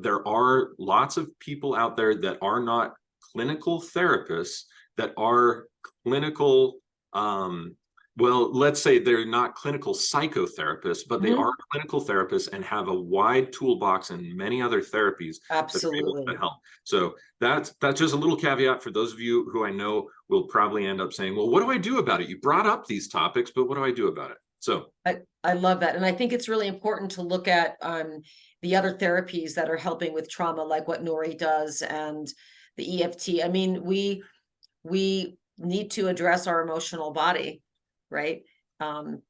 there are lots of people out there that are not clinical therapists, that are clinical Well, let's say they're not clinical psychotherapists, but they
Mhm.
are clinical therapists and have a wide toolbox and many other therapies that are able to
Absolutely.
help. So that's just a little caveat for those of you who I know will probably end up saying, well, what do I do about it? You brought up these topics, but what do I do about it? So
I love that. And I think it's really important to look at the other therapies that are helping with trauma, like what Nori does and the EFT. I mean, we need to address our emotional body, right? For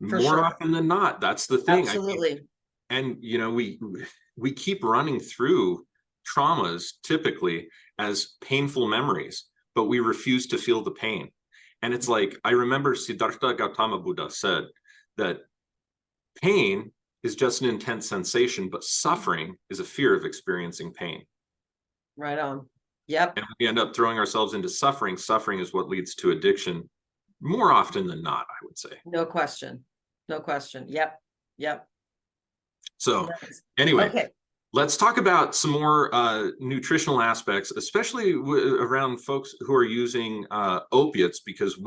more
sure.
often than not, that's the thing. I mean,
Absolutely.
and we keep running through traumas typically as painful memories, but we refuse to feel the pain. And it's like, I remember Siddhartha Gautama Buddha said that pain is just an intense sensation, but suffering is a fear of experiencing pain.
Right on. Yep.
And we end up throwing ourselves into suffering. Suffering is what leads to addiction more often than not, I would say.
No question. No question. Yep. Yep.
So
Nice.
anyway,
Okay.
let's talk about some more nutritional aspects, especially around folks who are using opiates, because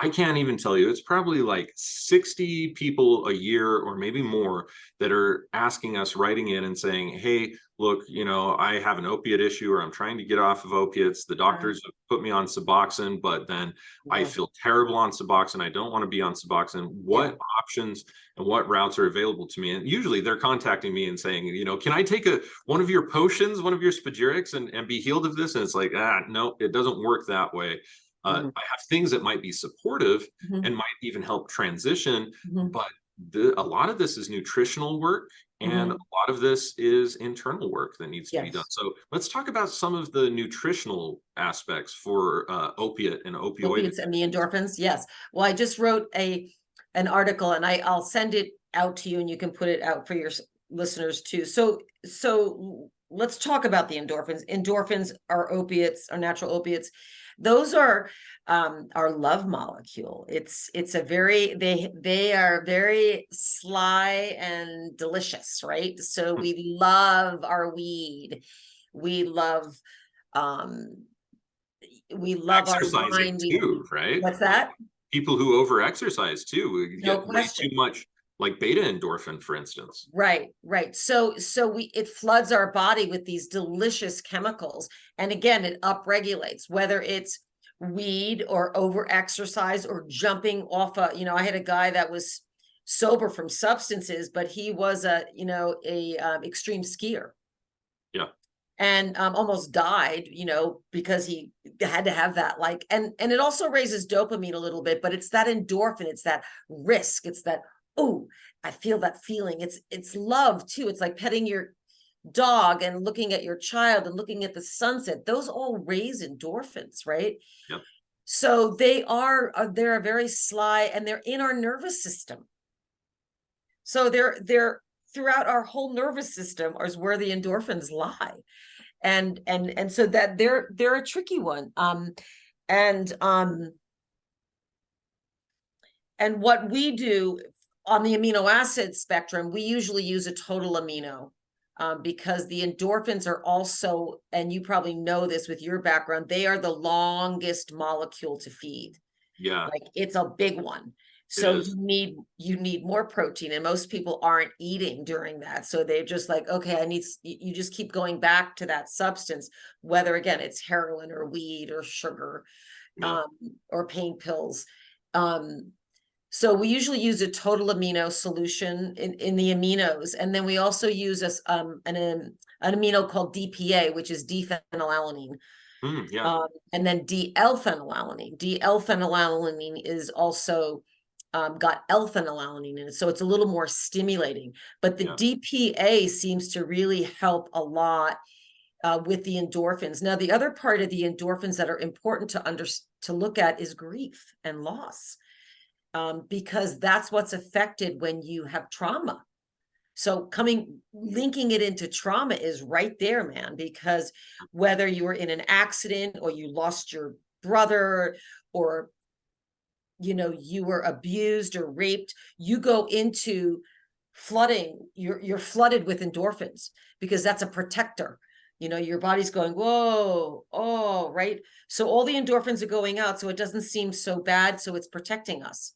I can't even tell you, it's probably like 60 people a year or maybe more that are asking us, writing in and saying, hey, look, I have an opiate issue, or I'm trying to get off of opiates. The doctors have put me on Suboxone, but then I feel terrible on Suboxone. I don't want to be on Suboxone. What options and what routes are available to me? And usually they're contacting me and saying, can I take one of your potions, one of your spagyrics and be healed of this? And it's like, no, it doesn't work that way. I have things that might be supportive and might even help transition, but a lot of this is nutritional work, and a lot of this is internal work that needs to be done. So let's talk about some of the nutritional aspects for opiate and opioid.
Opiates and the endorphins. Yes. Well, I just wrote an article, and I'll send it out to you, and you can put it out for your listeners too. So let's talk about the endorphins. Endorphins are opiates, are natural opiates. Those are our love molecule. It's a very, they are very sly and delicious, right? So we love our weed. We love our
exercising
wine
too, right?
What's that?
People who over-exercise too
No
get way
question.
too much, like beta endorphin, for instance.
Right. So it floods our body with these delicious chemicals. And again, it upregulates, whether it's weed or over-exercise or jumping off I had a guy that was sober from substances, but he was a extreme skier.
Yeah.
And almost died, because he had to have that, and it also raises dopamine a little bit, but it's that endorphin, it's that risk, it's that, oh, I feel that feeling. It's love too. It's like petting your dog and looking at your child and looking at the sunset. Those all raise endorphins, right?
Yep.
So they're very sly, and they're in our nervous system. So they're throughout our whole nervous system is where the endorphins lie. And so that they're a tricky one. And what we do on the amino acid spectrum, we usually use a total amino, because the endorphins are also, and you probably know this with your background, they are the longest molecule to feed.
Yeah.
Like, it's a big one. So you need more protein, and most people aren't eating during that. So they're just like, okay, you just keep going back to that substance, whether again, it's heroin or weed or sugar, or pain pills. So we usually use a total amino solution in the aminos. And then we also use an amino called DPA, which is D-phenylalanine. And then D-L-phenylalanine. D-L-phenylalanine is also got L-phenylalanine in it, so it's a little more stimulating. But the DPA seems to really help a lot with the endorphins. Now, the other part of the endorphins that are important to look at is grief and loss, because that's what's affected when you have trauma. So linking it into trauma is right there, man, because whether you were in an accident or you lost your brother, or you were abused or raped, you go into flooding, you're flooded with endorphins, because that's a protector. Your body's going, whoa, oh, right. So all the endorphins are going out, so it doesn't seem so bad. So it's protecting us,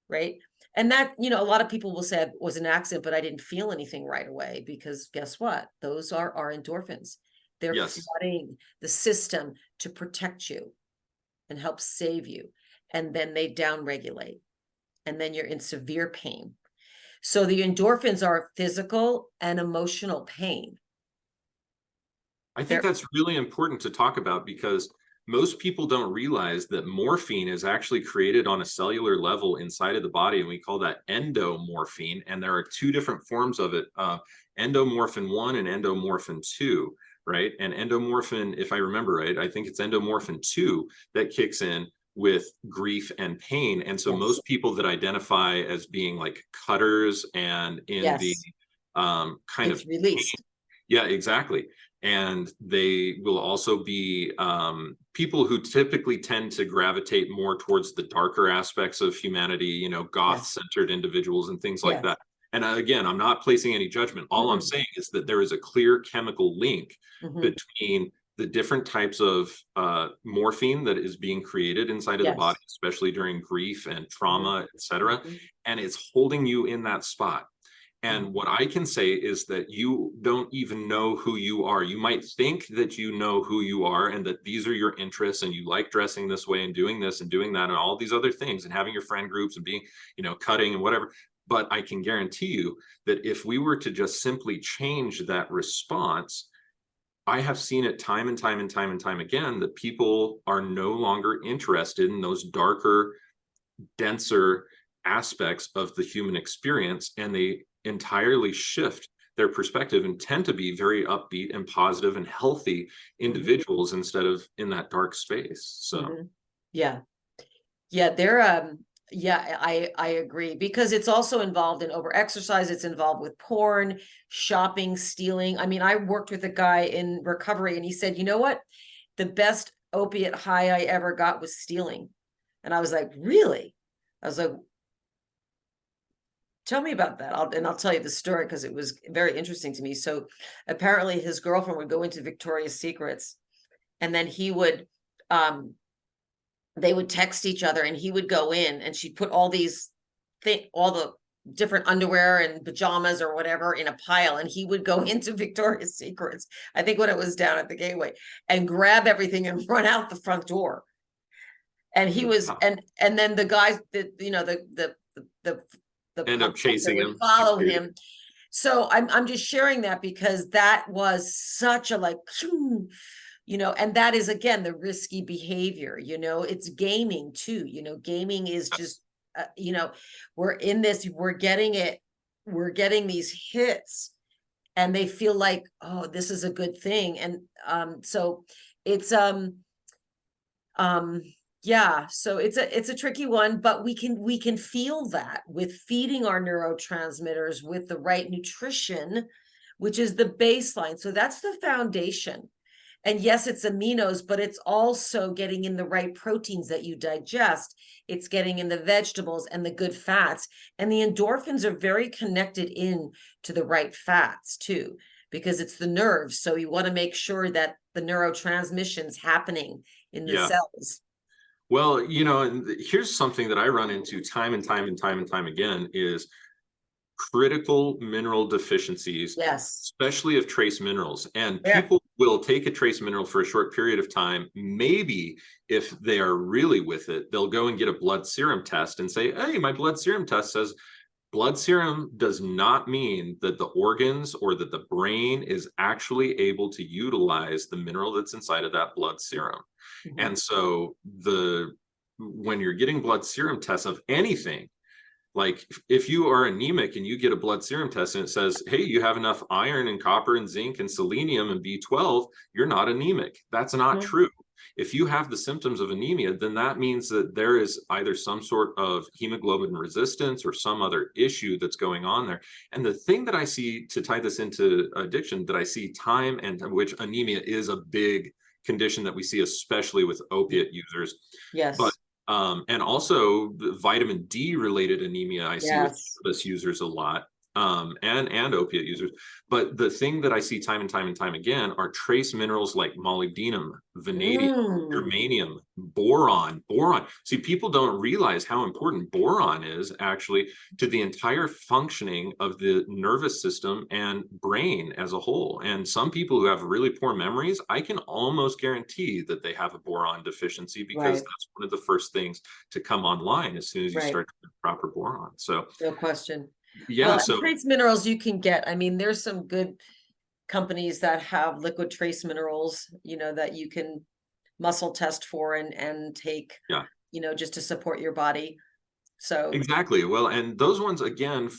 right? And that, a lot of people will say it was an accident, but I didn't feel anything right away, because guess what? Those are our endorphins. They're flooding the system to protect you and help save you. And then they downregulate. And then you're in severe pain. So the endorphins are physical and emotional pain.
I think that's really important to talk about, because most people don't realize that morphine is actually created on a cellular level inside of the body, and we call that endomorphine. And there are two different forms of it, endomorphin 1 and endomorphin 2, right? And endomorphin, if I remember right, I think it's endomorphin 2 that kicks in with grief and pain. And so most people that identify as being like cutters and in the kind of
released.
Pain, yeah, exactly. And they will also be people who typically tend to gravitate more towards the darker aspects of humanity, goth-centered individuals and things like that. And again, I'm not placing any judgment. All I'm saying is that there is a clear chemical link between the different types of morphine that is being created inside of the body, especially during grief and trauma, etc. And it's holding you in that spot. And what I can say is that you don't even know who you are. You might think that you know who you are and that these are your interests and you like dressing this way and doing this and doing that and all these other things and having your friend groups and being, cutting and whatever. But I can guarantee you that if we were to just simply change that response, I have seen it time and time and time and time again that people are no longer interested in those darker, denser aspects of the human experience, and they entirely shift their perspective and tend to be very upbeat and positive and healthy individuals instead of in that dark space. So
I agree, because it's also involved in overexercise. It's involved with porn, shopping, stealing. I mean, I worked with a guy in recovery and he said, you know what? The best opiate high I ever got was stealing. And I was like, really? I was like, tell me about that. I'll tell you the story because it was very interesting to me. So apparently his girlfriend would go into Victoria's Secrets, and then he would, they would text each other, and he would go in and she'd put all the different underwear and pajamas or whatever in a pile. And he would go into Victoria's Secrets, I think when it was down at the gateway, and grab everything and run out the front door. And he was, and then the guys that, the
end up chasing him,
follow him. So I'm just sharing that because that was such a and that is, again, the risky behavior. It's gaming too. Gaming is just we're in this, we're getting these hits, and they feel like, oh, this is a good thing. And so it's so it's a tricky one, but we can feel that with feeding our neurotransmitters with the right nutrition, which is the baseline. So that's the foundation. And yes, it's aminos, but it's also getting in the right proteins that you digest. It's getting in the vegetables and the good fats. And the endorphins are very connected in to the right fats too, because it's the nerves. So you want to make sure that the neurotransmission's happening in the cells.
Well, here's something that I run into time and time and time and time again is critical mineral deficiencies, especially of trace minerals. And people will take a trace mineral for a short period of time. Maybe if they are really with it, they'll go and get a blood serum test and say, hey, my blood serum test says. Blood serum does not mean that the organs or that the brain is actually able to utilize the mineral that's inside of that blood serum. And so when you're getting blood serum tests of anything, like if you are anemic and you get a blood serum test and it says, hey, you have enough iron and copper and zinc and selenium and B12, you're not anemic. That's not true. If you have the symptoms of anemia, then that means that there is either some sort of hemoglobin resistance or some other issue that's going on there. And the thing that I see, to tie this into addiction, that I see time, and which anemia is a big condition that we see, especially with opiate users. But and also the vitamin D related anemia I see with service users a lot. and opiate users. But the thing that I see time and time again are trace minerals like molybdenum, vanadium, germanium, boron. See, people don't realize how important boron is actually to the entire functioning of the nervous system and brain as a whole. And some people who have really poor memories, I can almost guarantee that they have a boron deficiency, because that's one of the first things to come online as soon as you start to get proper boron. So
no question.
Yeah.
Well,
so
trace minerals you can get. I mean, there's some good companies that have liquid trace minerals, that you can muscle test for and take, just to support your body. So
exactly. Well, and those ones again,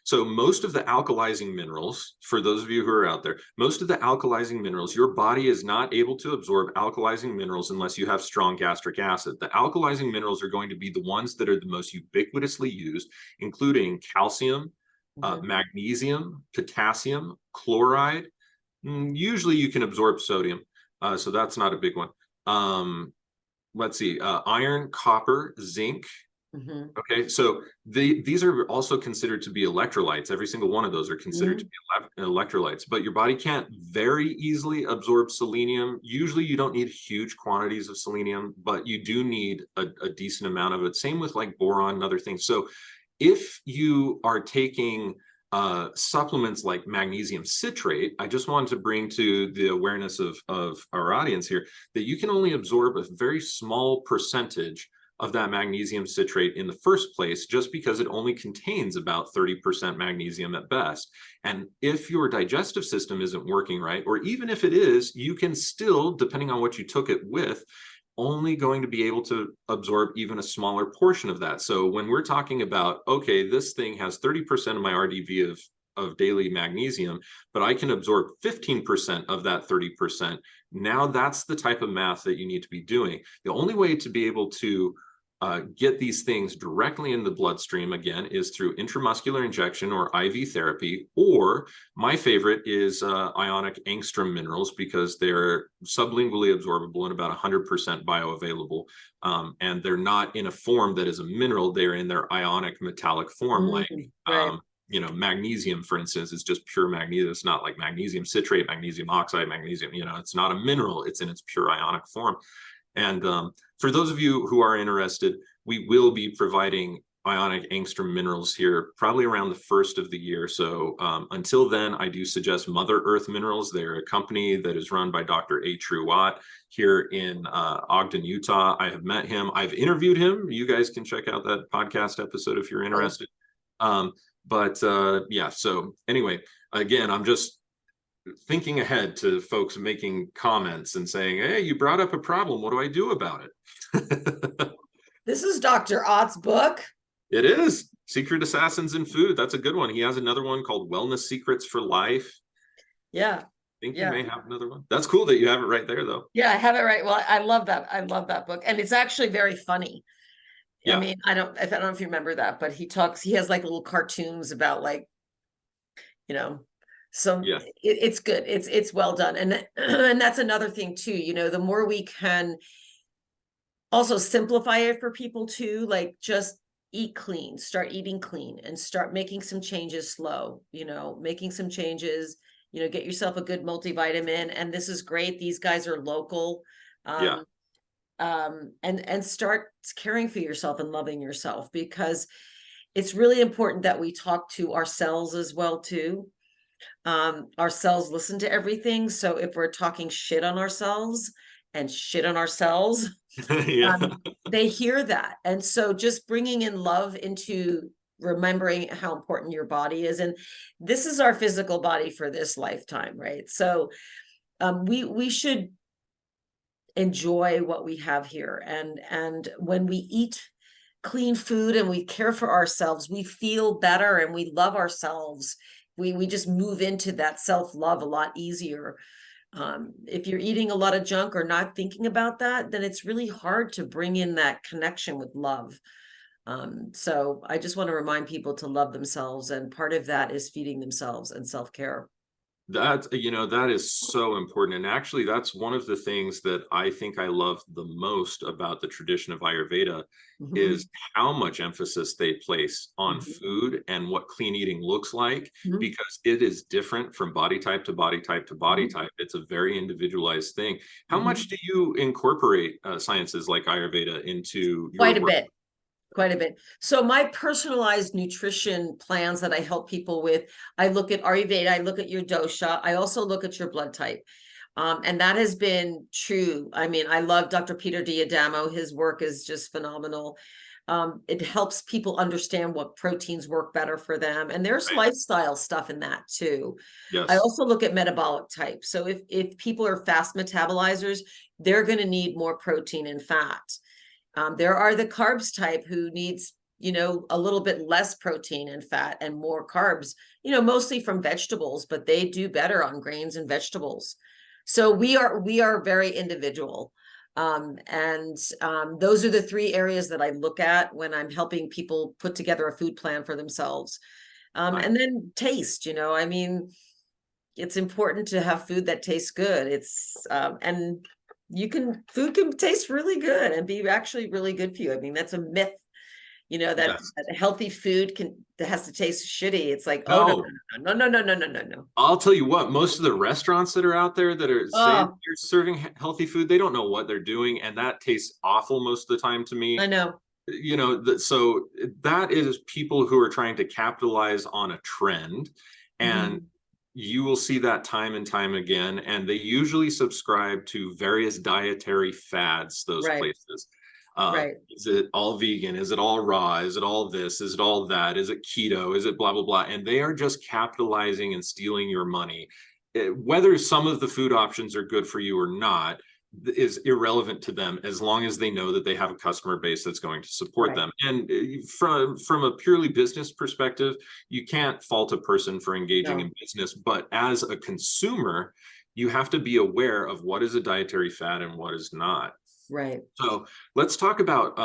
so most of the alkalizing minerals, for those of you who are out there, most of the alkalizing minerals, your body is not able to absorb alkalizing minerals unless you have strong gastric acid. The alkalizing minerals are going to be the ones that are the most ubiquitously used, including calcium, magnesium, potassium, chloride. Usually you can absorb sodium, so that's not a big one. Let's see, iron, copper, zinc. Okay, so these are also considered to be electrolytes. Every single one of those are considered to be electrolytes, but your body can't very easily absorb selenium. Usually you don't need huge quantities of selenium, but you do need a decent amount of it. Same with like boron and other things. So if you are taking supplements like magnesium citrate, I just wanted to bring to the awareness of our audience here that you can only absorb a very small percentage of that magnesium citrate in the first place, just because it only contains about 30% magnesium at best. And if your digestive system isn't working right, or even if it is, you can still, depending on what you took it with, only going to be able to absorb even a smaller portion of that. So when we're talking about, okay, this thing has 30% of my RDV of daily magnesium, but I can absorb 15% of that 30%. Now that's the type of math that you need to be doing. The only way to be able to get these things directly in the bloodstream, again, is through intramuscular injection or IV therapy, or my favorite is ionic angstrom minerals, because they're sublingually absorbable and about 100% bioavailable. And they're not in a form that is a mineral, they're in their ionic metallic form, magnesium, for instance, is just pure magnesium. It's not like magnesium citrate, magnesium oxide, magnesium, it's not a mineral, it's in its pure ionic form. And for those of you who are interested, we will be providing ionic angstrom minerals here probably around the first of the year. So until then, I do suggest Mother Earth Minerals. They're a company that is run by Dr. A. True Watt here in Ogden, Utah. I have met him. I've interviewed him. You guys can check out that podcast episode if you're interested. Yeah, so anyway, again, I'm just thinking ahead to folks making comments and saying, hey, you brought up a problem. What do I do about it?
This is Dr. Ott's book.
It is. Secret Assassins in Food. That's a good one. He has another one called Wellness Secrets for Life.
Yeah.
I think you may have another one. That's cool that you have it right there, though.
Yeah, I have it right. Well, I love that. I love that book. And it's actually very funny. Yeah. I mean, I don't know if you remember that, but he has like little cartoons about like, so it's good. It's well done. And that's another thing too, the more we can also simplify it for people too, like just eat clean, start eating clean, and start making some changes slow, making some changes, get yourself a good multivitamin. And this is great. These guys are local. And start caring for yourself and loving yourself, because it's really important that we talk to ourselves as well too. Our cells listen to everything. So if we're talking shit on ourselves and shit on ourselves, they hear that. And so just bringing in love into remembering how important your body is. And this is our physical body for this lifetime, right? So we should enjoy what we have here. And when we eat clean food and we care for ourselves, we feel better and we love ourselves. We just move into that self-love a lot easier. If you're eating a lot of junk or not thinking about that, then it's really hard to bring in that connection with love. So I just want to remind people to love themselves. And part of that is feeding themselves and self-care.
That, that is so important. And actually, that's one of the things that I think I love the most about the tradition of Ayurveda
Mhm,
is how much emphasis they place on
mhm,
food and what clean eating looks like,
mhm,
because it is different from body type to body type to body
mhm,
type. It's a very individualized thing. How
mhm.
much do you incorporate sciences like Ayurveda into
Quite
your
a
work?
bit. Quite a bit. So my personalized nutrition plans that I help people with, I look at Ayurveda, I look at your dosha, I also look at your blood type. And that has been true. I mean, I love Dr. Peter Diadamo. His work is just phenomenal. It helps people understand what proteins work better for them. And there's
Right.
lifestyle stuff in that too. I
Yes.
also look at metabolic type. So if people are fast metabolizers, they're going to need more protein and fat. There are the carbs type who needs, a little bit less protein and fat and more carbs, mostly from vegetables, but they do better on grains and vegetables. So we are very individual. And those are the three areas that I look at when I'm helping people put together a food plan for themselves.
Nice.
And then taste, I mean, it's important to have food that tastes good. And food can taste really good and be actually really good for you. I mean, that's a myth,
Yes.
that healthy food that has to taste shitty. It's like, oh no,
No.
no, no, no, no, no, no, no, no, no.
I'll tell you what, most of the restaurants that are out there that are saying
Oh,
they're serving healthy food, they don't know what they're doing, and that tastes awful most of the time to
I
me.
know.
So that is people who are trying to capitalize on a trend, and
Mhm.
you will see that time and time again, and they usually subscribe to various dietary fads, those
Right,
places.
right,
Is it all vegan? Is it all raw? Is it all this? Is it all that? Is it keto? Is it blah, blah, blah? And they are just capitalizing and stealing your money. Whether some of the food options are good for you or not is irrelevant to them, as long as they know that they have a customer base that's going to support
right.
them. And from a purely business perspective, you can't fault a person for engaging in
No,
business, but as a consumer, you have to be aware of what is a dietary fad and what is not.
right.
So let's talk about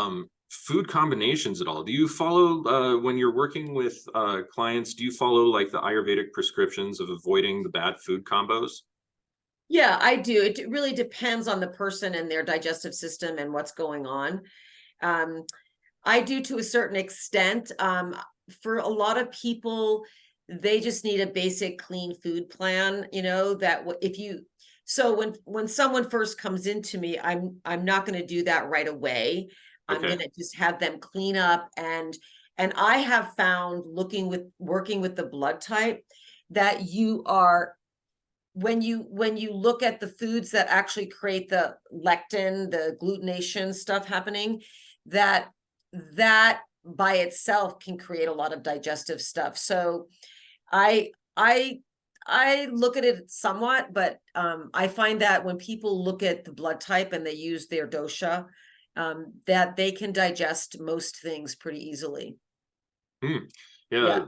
food combinations at all. Do you follow, when you're working with clients, do you follow like the Ayurvedic prescriptions of avoiding the bad food combos?
Yeah, I do. It really depends on the person and their digestive system and what's going on. Um, I do to a certain extent. For a lot of people, they just need a basic clean food plan, that if you so when someone first comes into me, I'm not going to do that right away. I'm
Okay.
going to just have them clean up and I have found working with the blood type that you are when you look at the foods that actually create the lectin, the glutination stuff happening, that that by itself can create a lot of digestive stuff. So I I I look at it somewhat, but I find that when people look at the blood type and they use their dosha, that they can digest most things pretty easily.
Hmm. Yeah,
Yeah.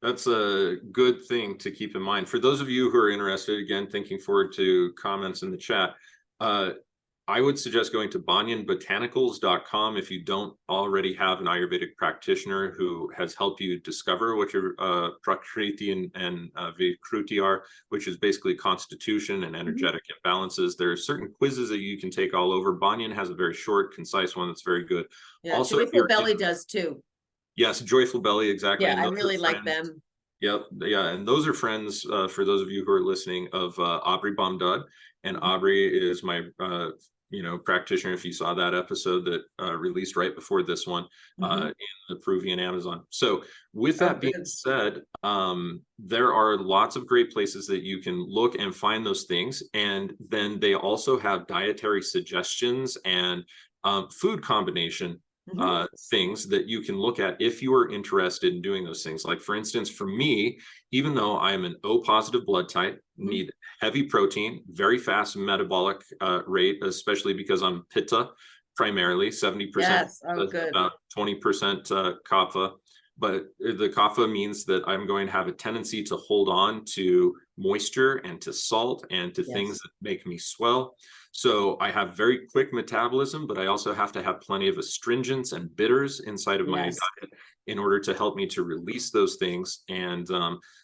that's a good thing to keep in mind. For those of you who are interested, again, thinking forward to comments in the chat, uh, I would suggest going to banyanbotanicals.com if you don't already have an Ayurvedic practitioner who has helped you discover what your Prakriti and Vikruti are, which is basically constitution and
Mhm.
energetic imbalances. There are certain quizzes that you can take all over. Banyan has a very short, concise one that's very good.
Yeah.
Also, if
Joyful
you're
Belly does too.
yes, Joyful Belly, exactly.
Yeah,
And
I
those are
really like
friends.
them.
Yep. Yeah. And those are friends, for those of you who are listening, of Aubrey Bomdud. And
Mhm.
Aubrey is my, practitioner. If you saw that episode that released right before this one,
Mhm.
in the Peruvian Amazon. So with
Oh,
that being
good.
said, there are lots of great places that you can look and find those things. And then they also have dietary suggestions and food combination
Mhm.
things that you can look at if you are interested in doing those things. Like, for instance, for me, even though I'm an O positive blood type,
Mhm.
need heavy protein, very fast metabolic rate, especially because I'm Pitta primarily, 70%
Yes. Oh, good.
about 20% Kapha. but the kapha means that I'm going to have a tendency to hold on to moisture and to salt and to things that make me swell. So I have very quick metabolism, but I also have to have plenty of astringents and bitters inside of my diet in order to help me to release those things. And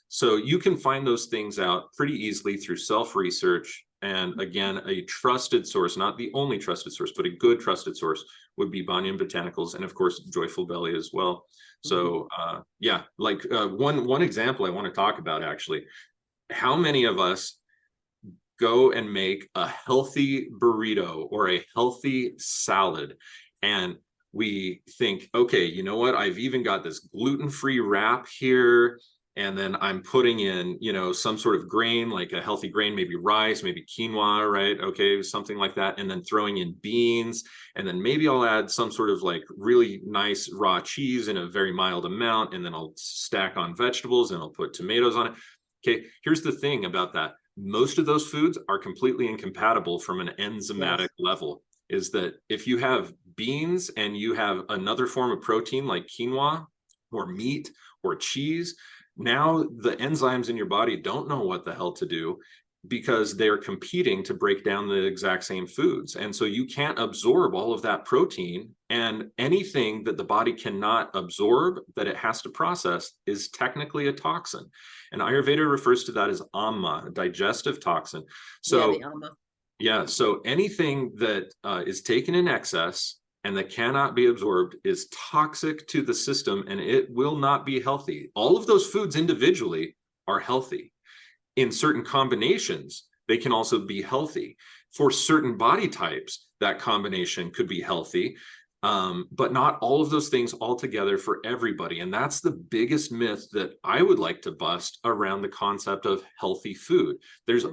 so you can find those things out pretty easily through self-research. And again, a trusted source, not the only trusted source, but a good trusted source would be Banyan Botanicals, and of course, Joyful Belly as well. So yeah, like one example I want to talk about actually, how many of us go and make a healthy burrito or a healthy salad, and we think, okay, you know what? I've even got this gluten-free wrap here, and then I'm putting in, you know, some sort of grain, like a healthy grain, maybe rice, maybe quinoa, right? Okay, something like that. And then throwing in beans, and then maybe I'll add some sort of like really nice raw cheese in a very mild amount, and then I'll stack on vegetables and I'll put tomatoes on it. Okay, here's the thing about that. Most of those foods are completely incompatible from an enzymatic level. Is that if you have beans and you have another form of protein like quinoa or meat or cheese, now the enzymes in your body don't know what the hell to do, because they're competing to break down the exact same foods. And so you can't absorb all of that protein, and anything that the body cannot absorb that it has to process is technically a toxin. And Ayurveda refers to that as amma, a digestive toxin. So
the amma.
Yeah, so anything that is taken in excess and that cannot be absorbed is toxic to the system, and it will not be healthy. All of those foods individually are healthy. In certain combinations, they can also be healthy. For certain body types, that combination could be healthy, but not all of those things all together for everybody. And that's the biggest myth that I would like to bust around the concept of healthy food. There's,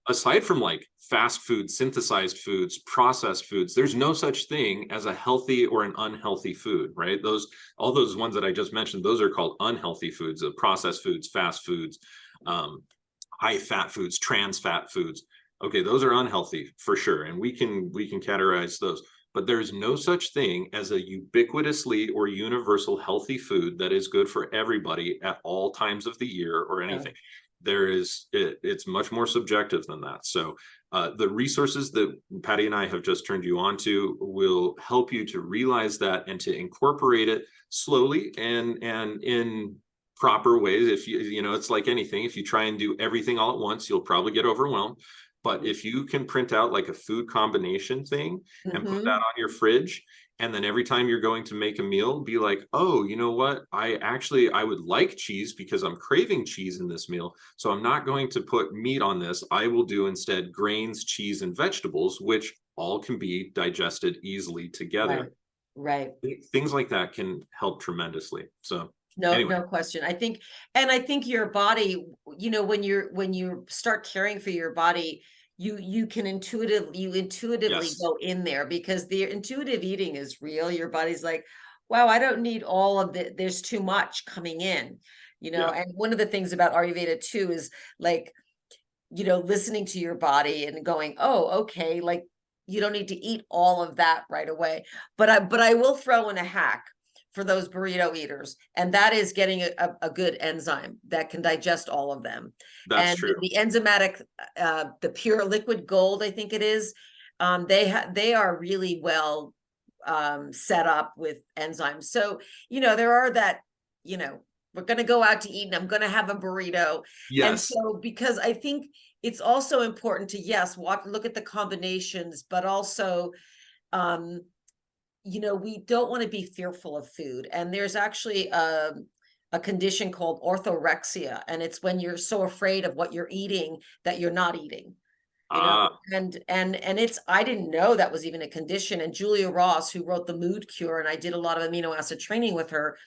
aside from like fast food, synthesized foods, processed foods, there's no such thing as a healthy or an unhealthy food, right? All those ones that I just mentioned, those are called unhealthy foods, processed foods, fast foods, high fat foods, trans fat foods. Okay, those are unhealthy for sure. And we can categorize those. But there's no such thing as a ubiquitously or universal healthy food that is good for everybody at all times of the year or anything. It's much more subjective than that. So the resources that Pati and I have just turned you on to will help you to realize that and to incorporate it slowly and in proper ways. If you know, it's like anything, if you try and do everything all at once, you'll probably get overwhelmed. But if you can print out like a food combination thing and put that on your fridge, and then every time you're going to make a meal, be like, oh, you know what? I would like cheese because I'm craving cheese in this meal. So I'm not going to put meat on this. I will do instead grains, cheese, and vegetables, which all can be digested easily together.
Right.
Things like that can help tremendously. So
no question. I think your body, you know, when you start caring for your body, you can intuitively go in there, because the intuitive eating is real. Your body's like, wow, I don't need all of it. There's too much coming in, you know. And one of the things about Ayurveda too is like, you know, listening to your body and going, oh, okay, like you don't need to eat all of that right away. But I will throw in a hack for those burrito eaters, and that is getting a good enzyme that can digest all of them.
That's true.
The enzymatic, the pure liquid gold, I think it is, they are really well set up with enzymes. So, you know, there are that, you know, we're going to go out to eat and I'm going to have a burrito. And so, because I think it's also important to, look at the combinations, but also, you know, we don't want to be fearful of food. And there's actually a condition called orthorexia. And it's when you're so afraid of what you're eating that you're not eating. You know, and it's, I didn't know that was even a condition. And Julia Ross, who wrote The Mood Cure, and I did a lot of amino acid training with her,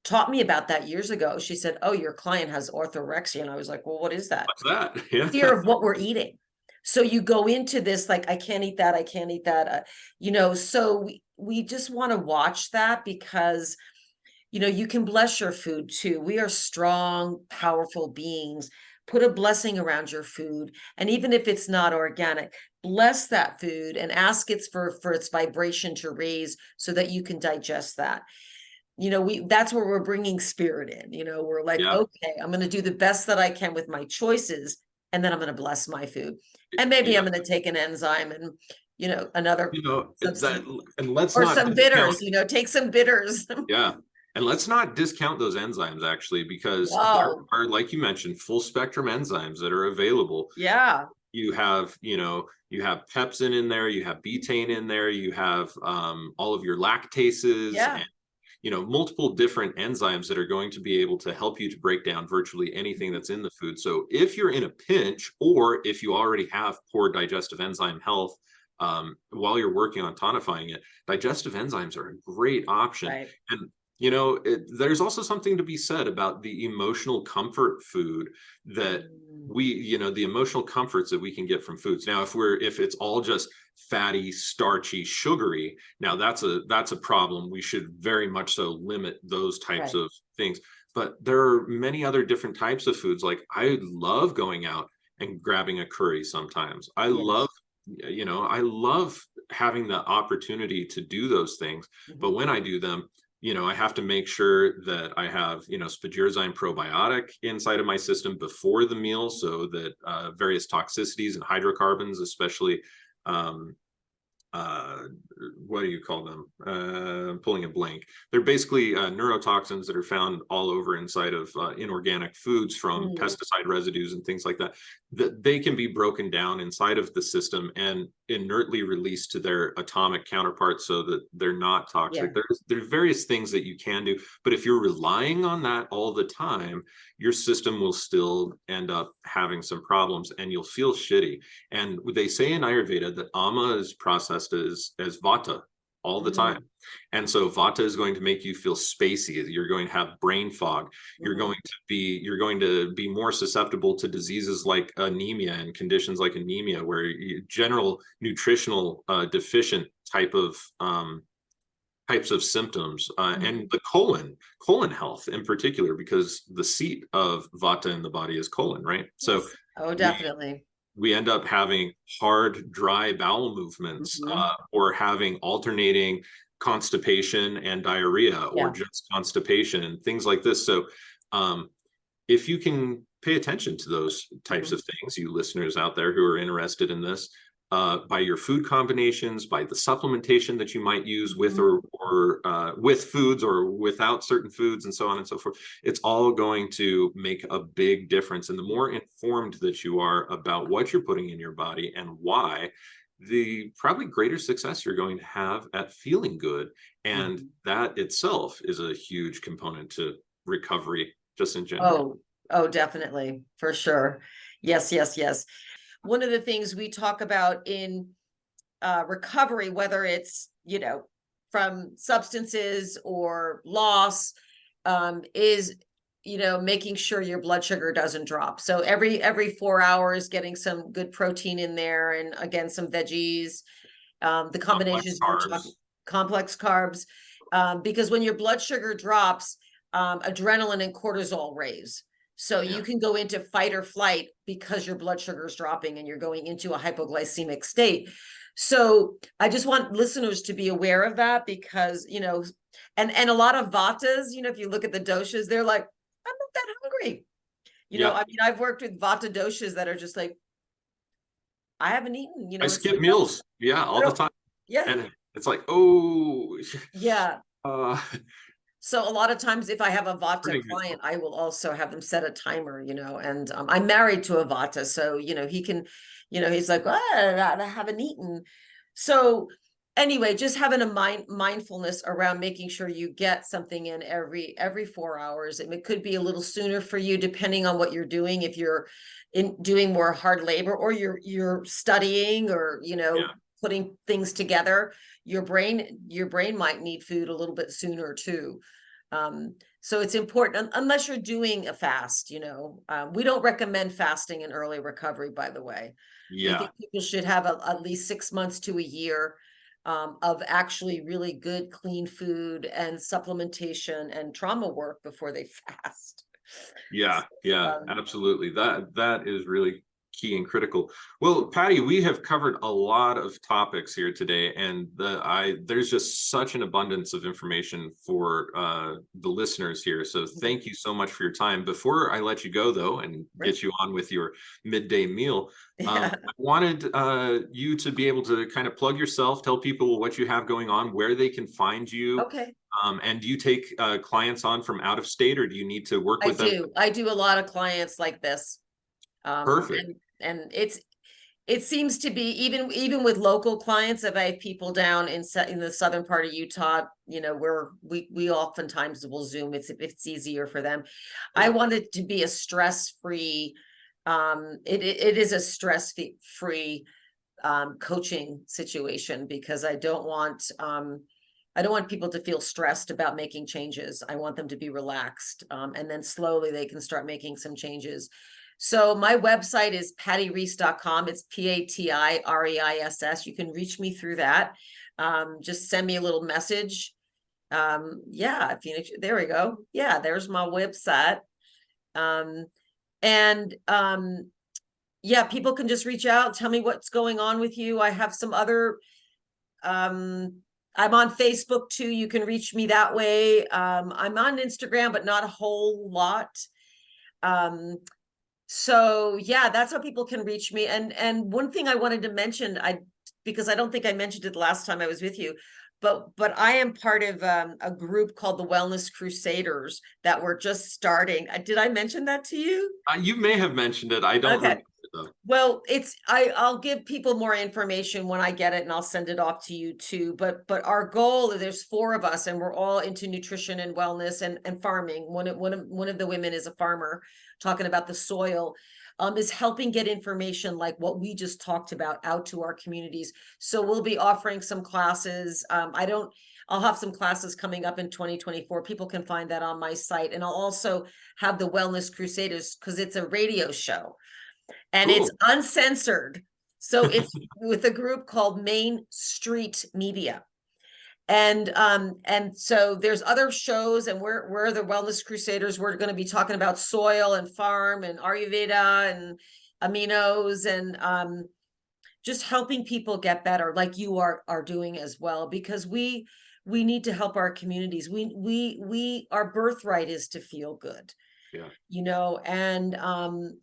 taught me about that years ago. She said, oh, your client has orthorexia. And I was like, well, what is that?
What's that? Yeah.
Fear of what we're eating. So you go into this, like, I can't eat that. I can't eat that. You know, so we just want to watch that, because, you know, you can bless your food too. We are strong, powerful beings. Put a blessing around your food. And even if it's not organic, bless that food and ask it for its vibration to raise so that you can digest that. that's where we're bringing spirit in, we're like,
Yeah.
okay, I'm going to do the best that I can with my choices. And then I'm going to bless my food. And maybe I'm going to take an enzyme and, another,
and let's
or
not
some
discount,
bitters, take some bitters.
yeah. And let's not discount those enzymes, actually, because there
Wow.
are, like you mentioned, full spectrum enzymes that are available.
Yeah.
You have, you have pepsin in there, you have betaine in there, you have all of your lactases,
Yeah.
and multiple different enzymes that are going to be able to help you to break down virtually anything that's in the food. So if you're in a pinch, or if you already have poor digestive enzyme health, while you're working on tonifying it, digestive enzymes are a great option.
Right.
And there's also something to be said about the emotional comfort food that the emotional comforts that we can get from foods. Now, if it's all just fatty, starchy, sugary, now that's a problem. We should very much so limit those types of things. But there are many other different types of foods. Like, I love going out and grabbing a curry sometimes. I love having the opportunity to do those things. But when I do them, I have to make sure that I have, spagyrozyme probiotic inside of my system before the meal, so that various toxicities and hydrocarbons, especially, what do you call them? I'm pulling a blank. They're basically neurotoxins that are found all over inside of inorganic foods from pesticide residues and things like that, that they can be broken down inside of the system and inertly released to their atomic counterparts so that they're not toxic. There's various things that you can do, but if you're relying on that all the time, your system will still end up having some problems and you'll feel shitty. And they say in Ayurveda that ama is processed as vata all the time. And so vata is going to make you feel spacey. You're going to have brain fog. You're going to be more susceptible to diseases like anemia and conditions like anemia, where general nutritional deficient types of symptoms, and the colon health in particular, because the seat of vata in the body is colon, right? So
definitely.
We end up having hard, dry bowel movements, or having alternating constipation and diarrhea, or just constipation and things like this. So if you can pay attention to those types of things, you listeners out there who are interested in this, by your food combinations, by the supplementation that you might use with or with foods or without certain foods, and so on and so forth, it's all going to make a big difference. And the more informed that you are about what you're putting in your body and why, the probably greater success you're going to have at feeling good. And that itself is a huge component to recovery, just in general.
Oh, definitely. For sure. Yes. One of the things we talk about in recovery, whether it's, from substances or loss, is, making sure your blood sugar doesn't drop. So every 4 hours, getting some good protein in there, and again, some veggies, the combinations, complex carbs, because when your blood sugar drops, adrenaline and cortisol raise. So you can go into fight or flight because your blood sugar is dropping and you're going into a hypoglycemic state. So I just want listeners to be aware of that, because, and a lot of vatas, if you look at the doshas, they're like, I'm not that hungry. I mean, I've worked with vata doshas that are just like, I haven't eaten,
I skip meals. All the time.
Yeah.
And it's like, oh.
Yeah. So a lot of times if I have a vata client, I will also have them set a timer, and I'm married to a vata. So, he can, he's like, I haven't eaten. So anyway, just having a mindfulness around making sure you get something in every 4 hours. And it could be a little sooner for you, depending on what you're doing. If you're doing more hard labor, or you're studying, or, putting things together, your brain might need food a little bit sooner too. So it's important, unless you're doing a fast, we don't recommend fasting in early recovery, by the way. I think people should have at least 6 months to a year of actually really good, clean food and supplementation and trauma work before they fast.
Absolutely. That is really key and critical. Well, Pati, we have covered a lot of topics here today, and there's just such an abundance of information for the listeners here. So thank you so much for your time. Before I let you go, though, and get you on with your midday meal, I wanted you to be able to kind of plug yourself, tell people what you have going on, where they can find you.
Okay.
And do you take clients on from out of state, or do you need to work with them?
I do a lot of clients like this.
Perfect.
And it seems to be even with local clients, if I have people down in the southern part of Utah, you know, we oftentimes will Zoom. It's easier for them. I want it to be a stress-free. It is a stress-free coaching situation, because I don't want people to feel stressed about making changes. I want them to be relaxed, and then slowly they can start making some changes. So my website is patireiss.com. It's PATIREISS. You can reach me through that. Just send me a little message. Yeah, Phoenix, there we go. Yeah, there's my website. Yeah, people can just reach out, tell me what's going on with you. I have some other, I'm on Facebook too. You can reach me that way. I'm on Instagram, but not a whole lot. So yeah, that's how people can reach me. And one thing I wanted to mention, because I don't think I mentioned it the last time I was with you, but I am part of a group called the Wellness Crusaders that we're just starting. Did I mention that to you?
You may have mentioned it. I don't remember, though.
Well, I'll give people more information when I get it, and I'll send it off to you too. But our goal, there's 4 of us, and we're all into nutrition and wellness and farming. One of the women is a farmer, talking about the soil, is helping get information like what we just talked about out to our communities. So we'll be offering some classes. I'll have some classes coming up in 2024. People can find that on my site. And I'll also have the Wellness Crusaders, because it's a radio show. And
Cool.
It's uncensored. So it's with a group called Main Street Media. And so there's other shows, and we're the Wellness Crusaders. We're going to be talking about soil and farm and Ayurveda and aminos, and just helping people get better, like you are doing as well, because we need to help our communities. Our birthright is to feel good.
Yeah.
You know, and I'm,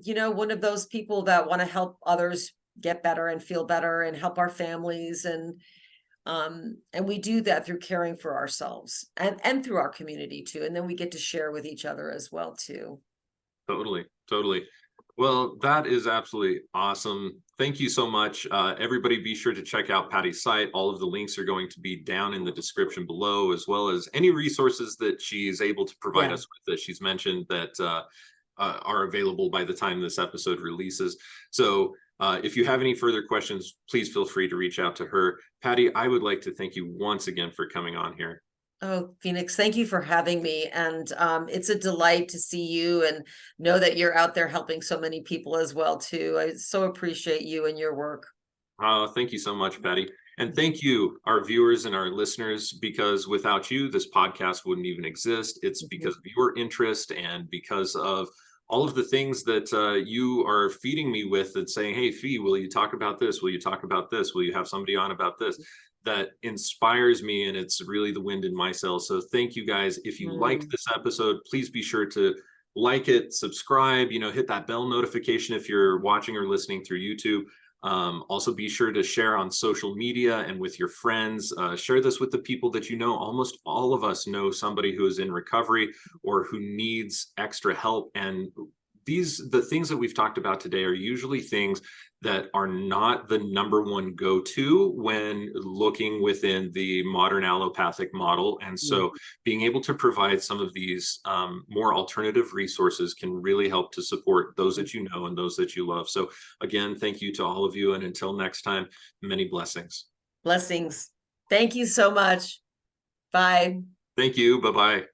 you know, one of those people that want to help others get better and feel better and help our families, and we do that through caring for ourselves and through our community too. And then we get to share with each other as well too.
Totally. Well, that is absolutely awesome. Thank you so much. Everybody be sure to check out Pati's site. All of the links are going to be down in the description below, as well as any resources that she's able to provide us with that she's mentioned that are available by the time this episode releases. So if you have any further questions, please feel free to reach out to her. Pati, I would like to thank you once again for coming on here.
Oh, Phoenix, thank you for having me. And it's a delight to see you and know that you're out there helping so many people as well too. I so appreciate you and your work.
Thank you so much, Pati. And thank you, our viewers and our listeners, because without you, this podcast wouldn't even exist. It's because of your interest and because of all of the things that you are feeding me with and saying, hey, Fee, will you talk about this? Will you talk about this? Will you have somebody on about this? That inspires me, and it's really the wind in my sails. So thank you guys. If you liked this episode, please be sure to like it, subscribe, hit that bell notification if you're watching or listening through YouTube. Also be sure to share on social media and with your friends. Share this with the people that you know. Almost all of us know somebody who is in recovery or who needs extra help. And the things that we've talked about today are usually things that are not the number one go-to when looking within the modern allopathic model. And so being able to provide some of these more alternative resources can really help to support those that you know and those that you love. So again, thank you to all of you. And until next time, many blessings.
Blessings. Thank you so much. Bye.
Thank you. Bye-bye.